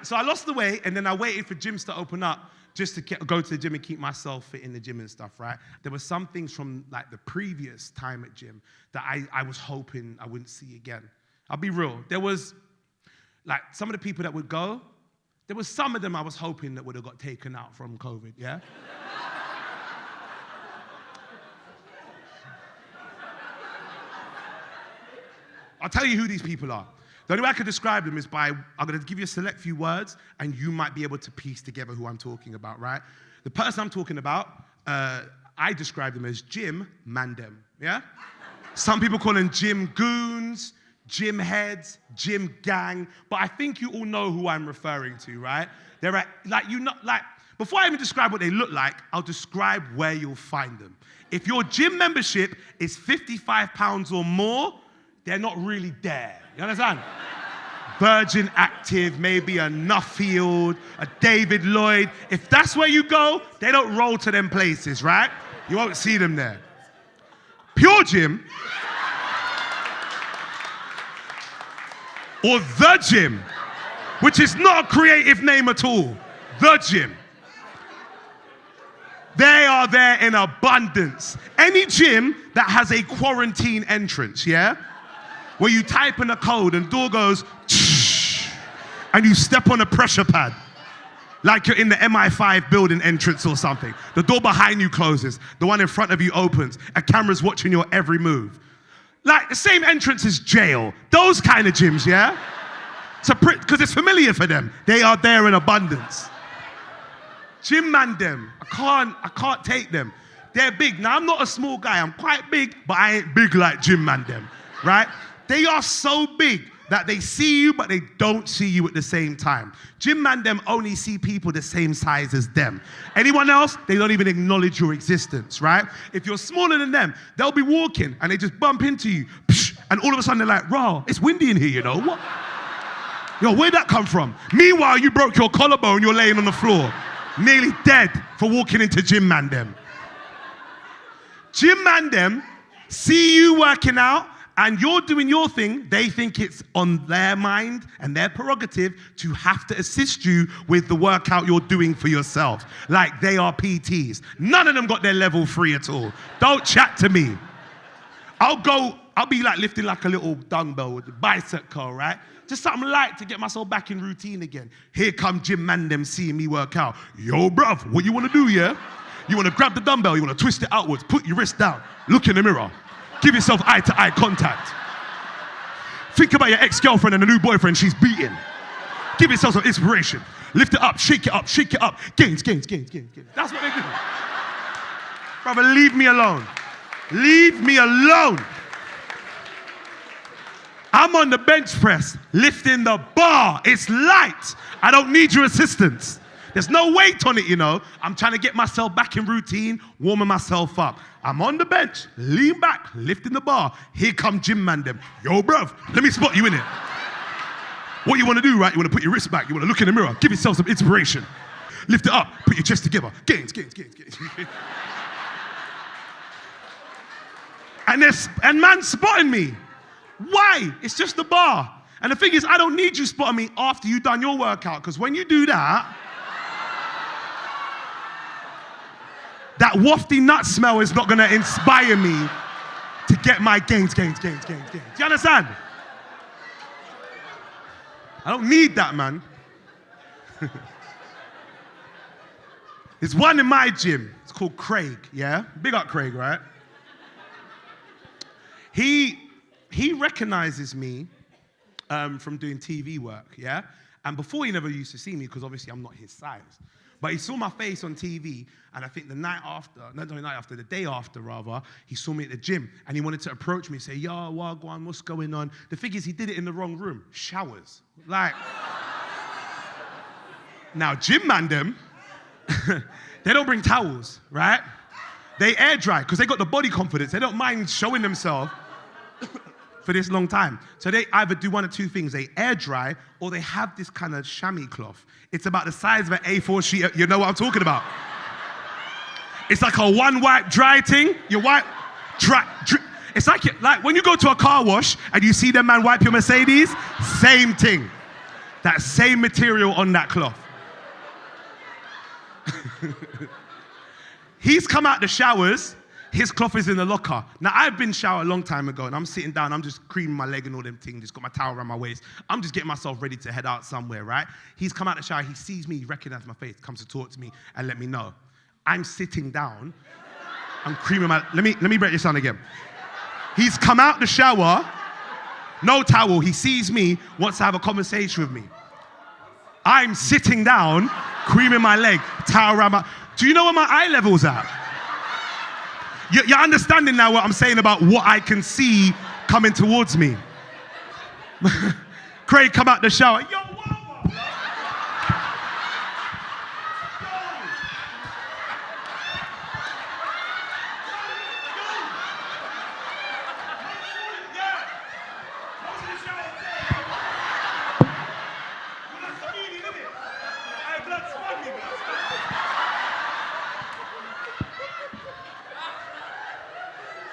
So I lost the weight and then I waited for gyms to open up just to go to the gym and keep myself fit in the gym and stuff, right? There were some things from like the previous time at gym that I was hoping I wouldn't see again. I'll be real. There was like some of the people that would go, there was some of them I was hoping that would have got taken out from COVID, yeah? I'll tell you who these people are. The only way I can describe them is by, I'm going to give you a select few words, and you might be able to piece together who I'm talking about, right? The person I'm talking about, I describe them as gym mandem, yeah? Some people call them gym goons, gym heads, gym gang, but I think you all know who I'm referring to, right? They're at, before I even describe what they look like, I'll describe where you'll find them. If your gym membership is £55 or more, they're not really there. You understand? Virgin Active, maybe a Nuffield, a David Lloyd. If that's where you go, they don't roll to them places, right? You won't see them there. Pure Gym, or The Gym, which is not a creative name at all. The Gym. They are there in abundance. Any gym that has a quarantine entrance, yeah? Where you type in a code and the door goes, and you step on a pressure pad, like you're in the MI5 building entrance or something. The door behind you closes, the one in front of you opens, a camera's watching your every move. Like the same entrance as jail. Those kind of gyms, yeah? Because it's familiar for them. They are there in abundance. Gym man them, I can't take them. They're big. Now I'm not a small guy, I'm quite big, but I ain't big like gym man them, right? They are so big that they see you, but they don't see you at the same time. Gym man them only see people the same size as them. Anyone else, they don't even acknowledge your existence, right? If you're smaller than them, they'll be walking and they just bump into you, and all of a sudden they're like, raw, it's windy in here, you know? What? Yo, where'd that come from? Meanwhile, you broke your collarbone, you're laying on the floor, nearly dead for walking into gym man them. Gym man them see you working out and you're doing your thing. They think it's on their mind and their prerogative to have to assist you with the workout you're doing for yourself. Like they are PTs. None of them got their level 3 at all. Don't chat to me. I'll be like lifting like a little dumbbell with the bicep curl, right? Just something light to get myself back in routine again. Here come gym man them seeing me work out. Yo, bruv, what you want to do, yeah? You want to grab the dumbbell, you want to twist it outwards, put your wrist down, look in the mirror, give yourself eye-to-eye contact. Think about your ex-girlfriend and a new boyfriend she's beating. Give yourself some inspiration. Lift it up, shake it up, shake it up. Gains, gains, gains, gains, gains. That's what they do. Brother, leave me alone. Leave me alone. I'm on the bench press, lifting the bar. It's light. I don't need your assistance. There's no weight on it, you know. I'm trying to get myself back in routine, warming myself up. I'm on the bench, lean back, lifting the bar. Here come gym man them. Yo, bruv, let me spot you in it. What you want to do, right? You want to put your wrist back. You want to look in the mirror. Give yourself some inspiration. Lift it up. Put your chest together. Gains, gains, gains, gains. And man's spotting me. Why? It's just the bar. And the thing is, I don't need you spotting me after you've done your workout, because when you do that, that wafty nut smell is not going to inspire me to get my gains. Do you understand? I don't need that, man. There's one in my gym. It's called Craig, yeah? Big up Craig, right? He recognizes me from doing TV work, yeah? And before he never used to see me, because obviously I'm not his size. But he saw my face on TV, and I think the day after, he saw me at the gym, and he wanted to approach me and say, yo, Wagwan, what's going on? The thing is, he did it in the wrong room, showers. Like, now, gym man them, they don't bring towels, right? They air dry, because they got the body confidence. They don't mind showing themselves for this long time. So they either do one of two things. They air dry, or they have this kind of chamois cloth. It's about the size of an A4 sheet. You know what I'm talking about? It's like a one wipe dry thing. You wipe, dry. It's like when you go to a car wash and you see them man wipe your Mercedes, same thing. That same material on that cloth. He's come out the showers. His cloth is in the locker. Now, I've been showered a long time ago, and I'm sitting down, I'm just creaming my leg and all them things, just got my towel around my waist. I'm just getting myself ready to head out somewhere, right? He's come out the shower, he sees me, he recognizes my face, comes to talk to me and let me know. I'm sitting down, I'm creaming my, let me break this down again. He's come out the shower, no towel, he sees me, wants to have a conversation with me. I'm sitting down, creaming my leg, towel around my, do you know where my eye level's at? You're understanding now what I'm saying about what I can see coming towards me. Craig come out the shower. Yo, whoa.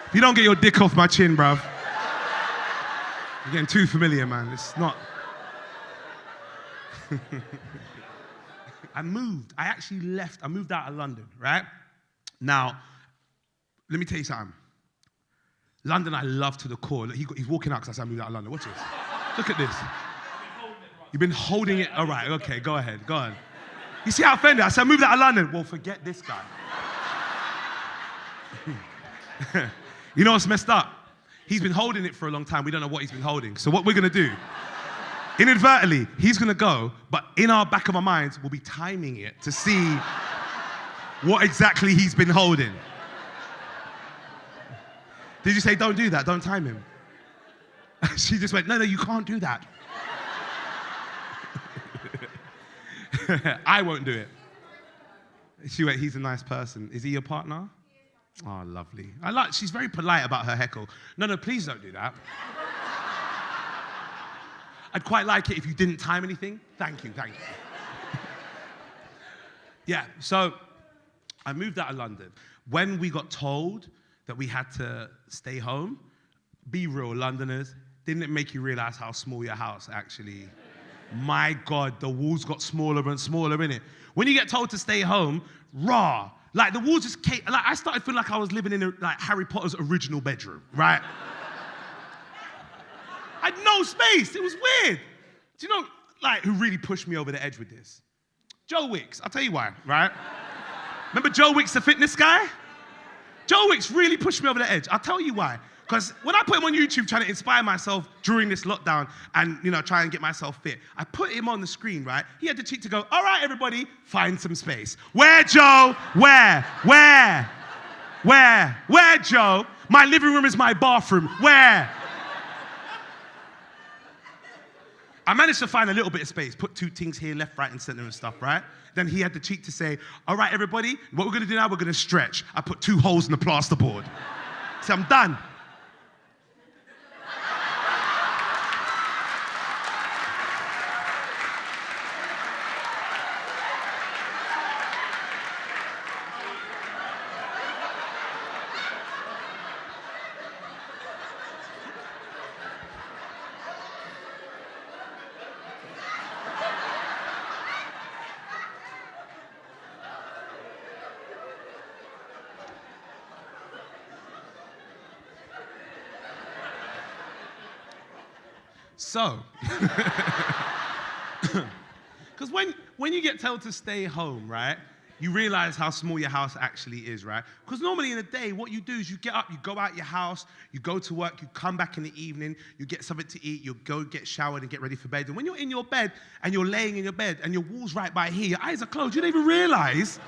If you don't get your dick off my chin, bruv, you're getting too familiar, man. It's not. I moved. I actually left. I moved out of London, right? Now, let me tell you something. London, I love to the core. Look, he's walking out because I said I moved out of London. Watch this. Look at this. You've been holding it. All right, okay, go ahead. Go on. You see how offended? I said I moved out of London. Well, forget this guy. You know what's messed up? He's been holding it for a long time. We don't know what he's been holding. So what we're going to do, inadvertently, he's going to go, but in our back of our minds, we'll be timing it to see what exactly he's been holding. Did you say, don't do that, don't time him? She just went, no, you can't do that. I won't do it. She went, he's a nice person. Is he your partner? Oh, lovely. She's very polite about her heckle. No, please don't do that. I'd quite like it if you didn't time anything. Thank you. Yeah, so I moved out of London. When we got told that we had to stay home, be real, Londoners, didn't it make you realize how small your house actually? My God, the walls got smaller and smaller, innit? When you get told to stay home, raw. Like the walls just came, like I started feeling like I was living in like Harry Potter's original bedroom, right? I had no space, it was weird. Do you know, like, who really pushed me over the edge with this? Joe Wicks, I'll tell you why, right? Remember Joe Wicks, the fitness guy? Joe Wicks really pushed me over the edge. I'll tell you why. Because when I put him on YouTube trying to inspire myself during this lockdown and, try and get myself fit, I put him on the screen, right? He had the cheek to go, all right, everybody, find some space. Where, Joe? Where, Joe? My living room is my bathroom. Where? I managed to find a little bit of space, put two things here, left, right, and center and stuff, right? Then he had the cheek to say, all right, everybody, what we're going to do now, we're going to stretch. I put 2 holes in the plasterboard. So I'm done. So, because when you get told to stay home, right, you realize how small your house actually is, right? Because normally in a day, what you do is you get up, you go out your house, you go to work, you come back in the evening, you get something to eat, you go get showered and get ready for bed. And when you're in your bed and you're laying in your bed and your wall's right by here, your eyes are closed, you don't even realize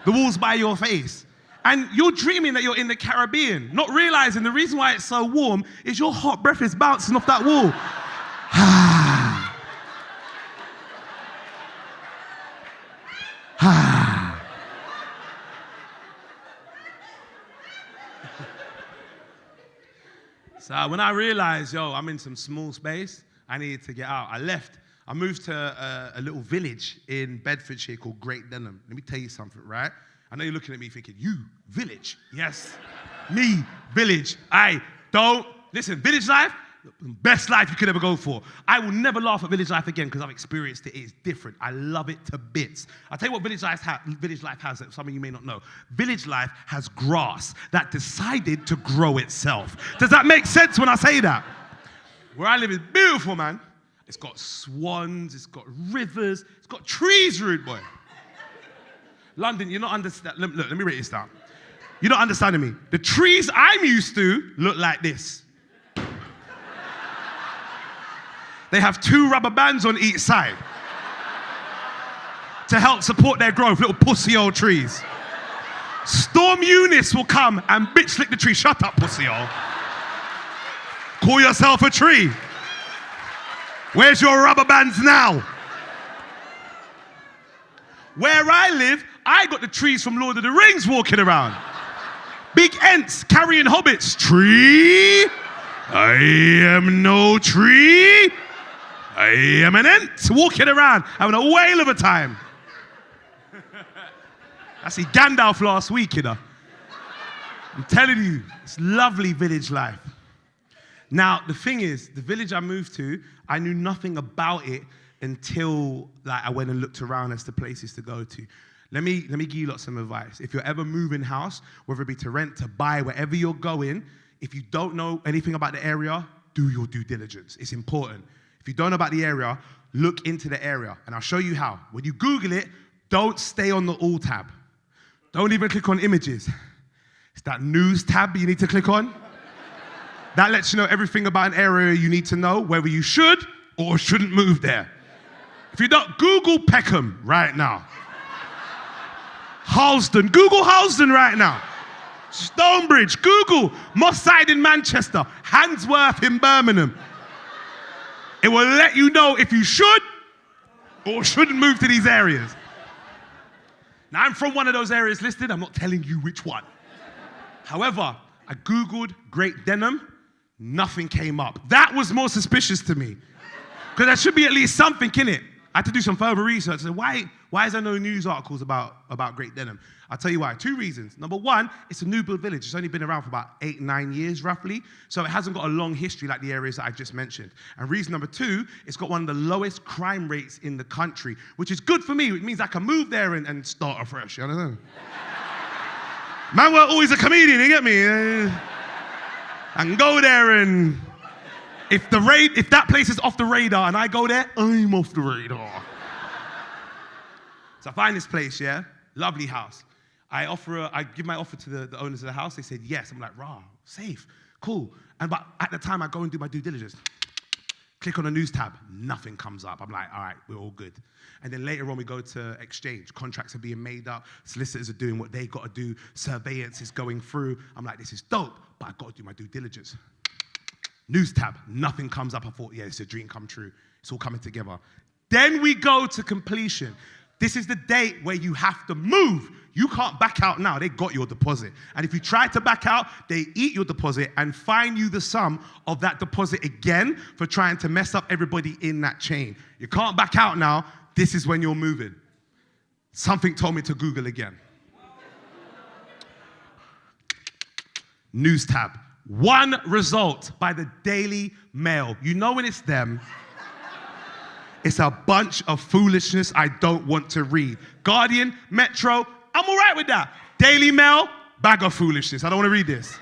the wall's by your face. And you're dreaming that you're in the Caribbean, not realizing the reason why it's so warm is your hot breath is bouncing off that wall. So when I realized, I'm in some small space, I needed to get out. I left. I moved to a little village in Bedfordshire called Great Denham. Let me tell you something, right? I know you're looking at me thinking, you, village. Yes, me, village. Listen, village life, best life you could ever go for. I will never laugh at village life again because I've experienced it. It's different. I love it to bits. I'll tell you what village life has that some of you may not know. Village life has grass that decided to grow itself. Does that make sense when I say that? Where I live is beautiful, man. It's got swans, it's got rivers, it's got trees, rude boy. London, you're not understanding. Look, let me write this down. You're not understanding me. The trees I'm used to look like this. They have 2 rubber bands on each side to help support their growth, little pussy old trees. Storm Eunice will come and bitch lick the tree. Shut up, pussy old. Call yourself a tree. Where's your rubber bands now? Where I live, I got the trees from Lord of the Rings walking around. Big ents carrying hobbits. Tree, I am no tree. I am an ent walking around, having a whale of a time. I see Gandalf last week, I'm telling you, it's lovely village life. Now, the thing is, the village I moved to, I knew nothing about it until I went and looked around as to places to go to. Let me give you some advice. If you're ever moving house, whether it be to rent, to buy, wherever you're going, if you don't know anything about the area, do your due diligence. It's important. If you don't know about the area, look into the area, and I'll show you how. When you Google it, don't stay on the all tab. Don't even click on images. It's that news tab you need to click on. That lets you know everything about an area you need to know, whether you should or shouldn't move there. If you don't, Google Peckham right now. Harlesden, Google Harlesden right now. Stonebridge, Google Moss Side in Manchester, Handsworth in Birmingham. It will let you know if you should or shouldn't move to these areas. Now, I'm from one of those areas listed. I'm not telling you which one. However, I Googled Great Denham. Nothing came up. That was more suspicious to me. Because there should be at least something in it. I had to do some further research. So why is there no news articles about Great Denham? I'll tell you why. 2 reasons. Number one, it's a new build village. It's only been around for about 8-9 years, roughly. So it hasn't got a long history like the areas that I just mentioned. And reason number 2, it's got one of the lowest crime rates in the country, which is good for me. It means I can move there and start afresh. You know? Man, we're always a comedian, you get me? I can go there, and if that place is off the radar and I go there, I'm off the radar. So I find this place, yeah? Lovely house. I give my offer to the owners of the house. They said yes. I'm like, rah, safe, cool. But at the time, I go and do my due diligence. Click on the news tab, nothing comes up. I'm like, all right, we're all good. And then later on, we go to exchange. Contracts are being made up. Solicitors are doing what they got to do. Surveillance is going through. I'm like, this is dope, but I got to do my due diligence. News tab, nothing comes up. I thought, yeah, it's a dream come true. It's all coming together. Then we go to completion. This is the date where you have to move. You can't back out now. They got your deposit. And if you try to back out, they eat your deposit and fine you the sum of that deposit again for trying to mess up everybody in that chain. You can't back out now. This is when you're moving. Something told me to Google again. News tab. One result by the Daily Mail. You know when it's them. It's a bunch of foolishness I don't want to read. Guardian, Metro, I'm all right with that. Daily Mail, bag of foolishness. I don't want to read this.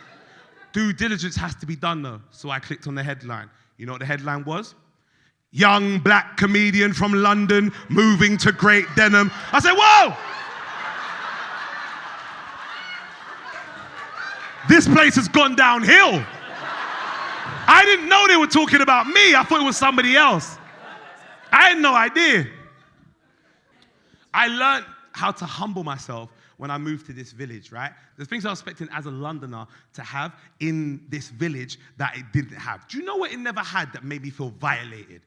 Due diligence has to be done though. So I clicked on the headline. You know what the headline was? Young black comedian from London moving to Great Denham. I said, whoa! This place has gone downhill. I didn't know they were talking about me. I thought it was somebody else. I had no idea. I learned how to humble myself when I moved to this village, right? The things I was expecting as a Londoner to have in this village that it didn't have. Do you know what it never had that made me feel violated?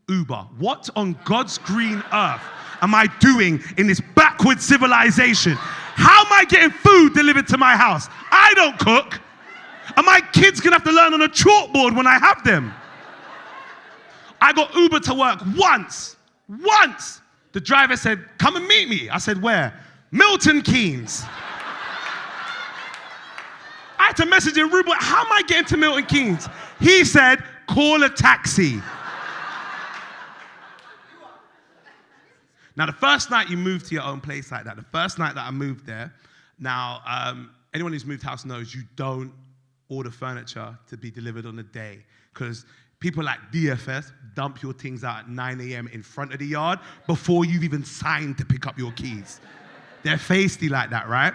Uber. What on God's green earth am I doing in this backward civilization? How am I getting food delivered to my house? I don't cook. And my kids gonna have to learn on a chalkboard when I have them. I got Uber to work once. The driver said, come and meet me. I said, where? Milton Keynes. I had to message him, Ruben, how am I getting to Milton Keynes? He said, call a taxi. Now, the first night you move to your own place like that, the first night that I moved there, now, anyone who's moved house knows you don't order furniture to be delivered on the day, because people like DFS dump your things out at 9 a.m. in front of the yard before you've even signed to pick up your keys. They're feisty like that, right?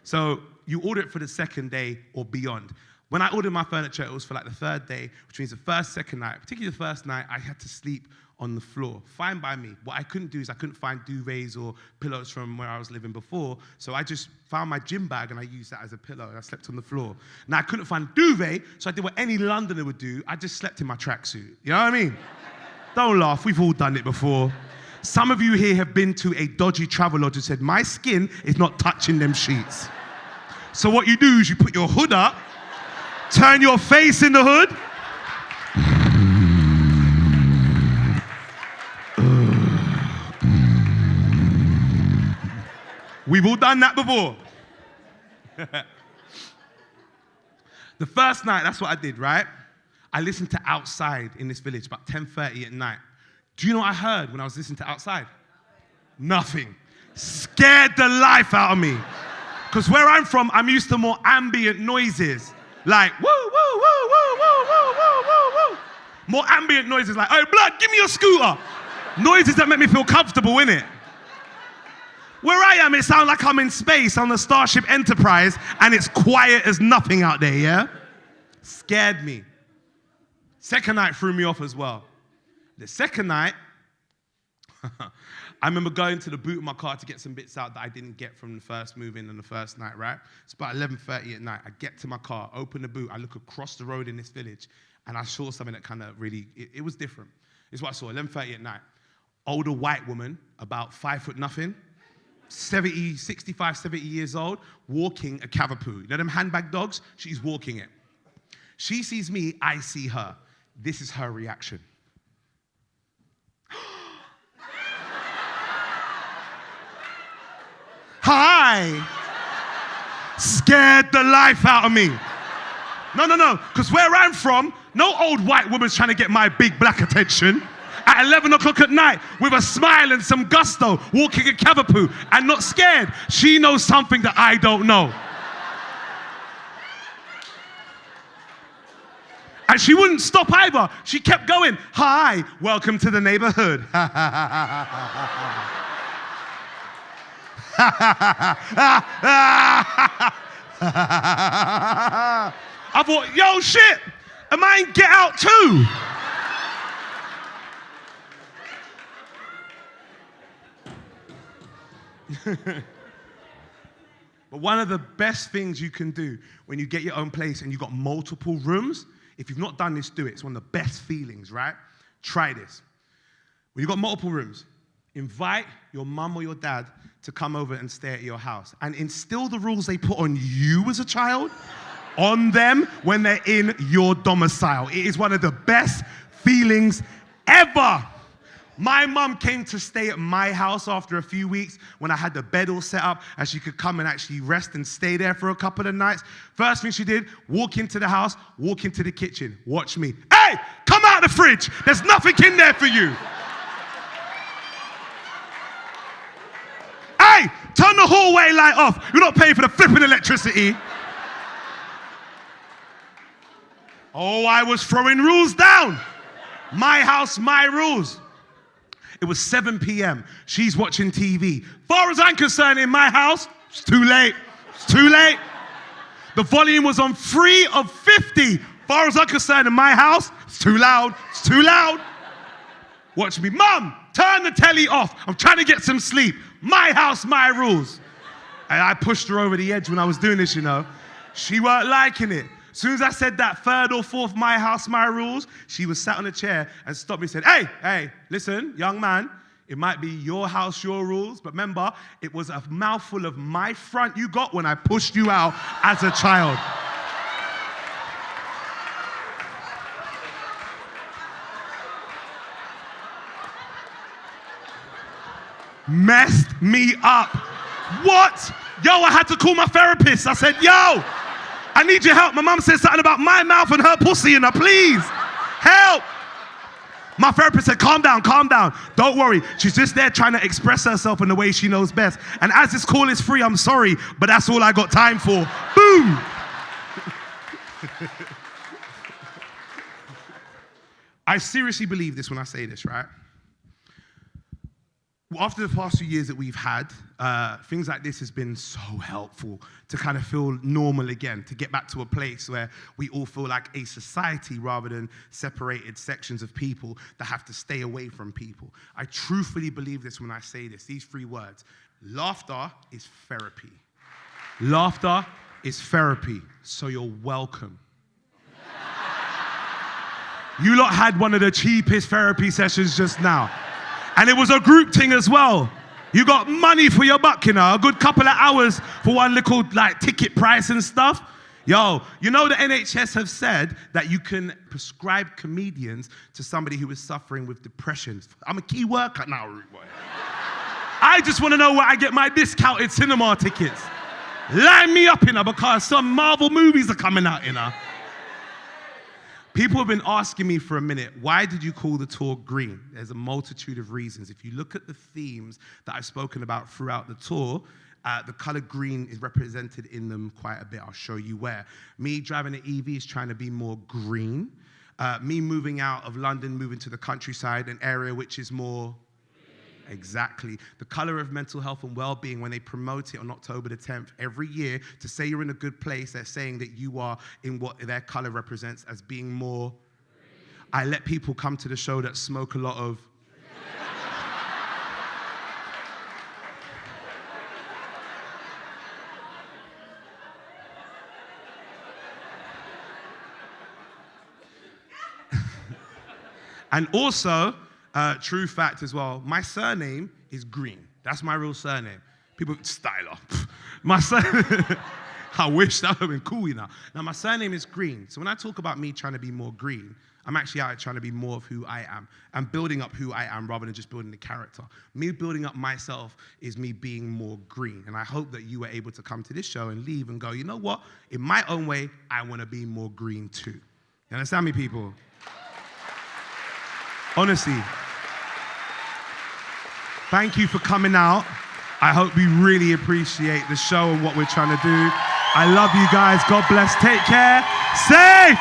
So you order it for the second day or beyond. When I ordered my furniture, it was for like the third day, which means the first, second night, particularly the first night, I had to sleep on the floor. Fine by me. What I couldn't do is I couldn't find duvets or pillows from where I was living before, so I just found my gym bag and I used that as a pillow. I slept on the floor. Now, I couldn't find a duvet, so I did what any Londoner would do. I just slept in my tracksuit. You know what I mean? Don't laugh. We've all done it before. Some of you here have been to a dodgy travel lodge and said, my skin is not touching them sheets. So what you do is you put your hood up, turn your face in the hood, we've all done that before. The first night, that's what I did, right? I listened to Outside in this village about 10:30 at night. Do you know what I heard when I was listening to Outside? Nothing. Scared the life out of me. Because where I'm from, I'm used to more ambient noises. Like, woo, woo, woo, woo, woo, woo, woo, woo, woo. More ambient noises like, hey, blood, give me your scooter. Noises that make me feel comfortable, innit? Where I am, it sounds like I'm in space on the Starship Enterprise and it's quiet as nothing out there, yeah? Scared me. Second night threw me off as well. The second night, I remember going to the boot of my car to get some bits out that I didn't get from the first move-in and the first night, right? It's about 11:30 at night. I get to my car, open the boot, I look across the road in this village, and I saw something that kind of really, it was different. It's what I saw, 11:30 at night. Older white woman, about 5'0", 65, 70 years old, walking a cavapoo. You know them handbag dogs? She's walking it. She sees me, I see her. This is her reaction. Hi! Scared the life out of me. No, because where I'm from, no old white woman's trying to get my big black attention. At 11 o'clock at night, with a smile and some gusto, walking a cavapoo, and not scared. She knows something that I don't know. And she wouldn't stop either. She kept going. Hi, welcome to the neighborhood. I thought, yo, shit, am I in Get Out too? But one of the best things you can do when you get your own place and you've got multiple rooms, if you've not done this, do it. It's one of the best feelings, right? Try this. When you've got multiple rooms, invite your mum or your dad to come over and stay at your house and instill the rules they put on you as a child on them when they're in your domicile. It is one of the best feelings ever. My mum came to stay at my house after a few weeks when I had the bed all set up and she could come and actually rest and stay there for a couple of nights. First thing she did, walk into the house, walk into the kitchen. Watch me. Hey, come out the fridge. There's nothing in there for you. Hey, turn the hallway light off. You're not paying for the flipping electricity. Oh, I was throwing rules down. My house, my rules. It was 7 p.m. She's watching TV. Far as I'm concerned, in my house, it's too late. It's too late. The volume was on 3 of 50. Far as I'm concerned, in my house, it's too loud. It's too loud. Watch me. Mum, turn the telly off. I'm trying to get some sleep. My house, my rules. And I pushed her over the edge when I was doing this, you know. She weren't liking it. As soon as I said that third or fourth, my house, my rules, she was sat on a chair and stopped me and said, hey, listen, young man, it might be your house, your rules, but remember, it was a mouthful of my front you got when I pushed you out as a child. Messed me up. What? Yo, I had to call my therapist. I said, yo, I need your help. My mum said something about my mouth and her pussy in her. Please, help. My therapist said, calm down, calm down. Don't worry. She's just there trying to express herself in the way she knows best. And as this call is free, I'm sorry, but that's all I got time for. Boom. I seriously believe this when I say this, right? After the past few years that we've had, things like this has been so helpful to kind of feel normal again, to get back to a place where we all feel like a society rather than separated sections of people that have to stay away from people. I truthfully believe this when I say this, these 3 words. Laughter is therapy. Laughter is therapy, so you're welcome. You lot had one of the cheapest therapy sessions just now. And it was a group thing as well. You got money for your buck, you know, a good couple of hours for one little like ticket price and stuff. Yo, you know the NHS have said that you can prescribe comedians to somebody who is suffering with depression. I'm a key worker now, rude boy. I just want to know where I get my discounted cinema tickets. Line me up, you know, because some Marvel movies are coming out, you know. People have been asking me for a minute, why did you call the tour green? There's a multitude of reasons. If you look at the themes that I've spoken about throughout the tour, the color green is represented in them quite a bit. I'll show you where. Me driving an EV is trying to be more green. Me moving out of London, moving to the countryside, an area which is more... Exactly. The color of mental health and well-being, when they promote it on October the 10th every year to say you're in a good place, they're saying that you are in what their color represents as being more. I let people come to the show that smoke a lot of. And also, true fact as well, my surname is Green. That's my real surname. People, Styla. My surname, I wish that would have been cool, you know. Now, my surname is Green. So when I talk about me trying to be more green, I'm actually out trying to be more of who I am and building up who I am rather than just building the character. Me building up myself is me being more green. And I hope that you were able to come to this show and leave and go, you know what? In my own way, I want to be more green too. You understand me, people? Honestly, thank you for coming out. I hope you really appreciate the show and what we're trying to do. I love you guys. God bless. Take care. Safe.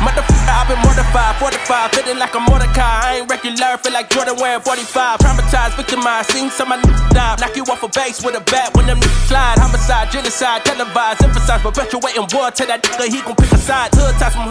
Motherfucker, I've been mortified, 45, feeling like I'm Mordecai. I ain't regular, feel like Jordan wearing 45. Traumatized, victimized, seen some of my die. Knock you off a base with a bat when them niggas slide. Homicide, genocide, televised, emphasize, perpetuating war. Tell that nigga he gon' pick a side. Hood ties from hood.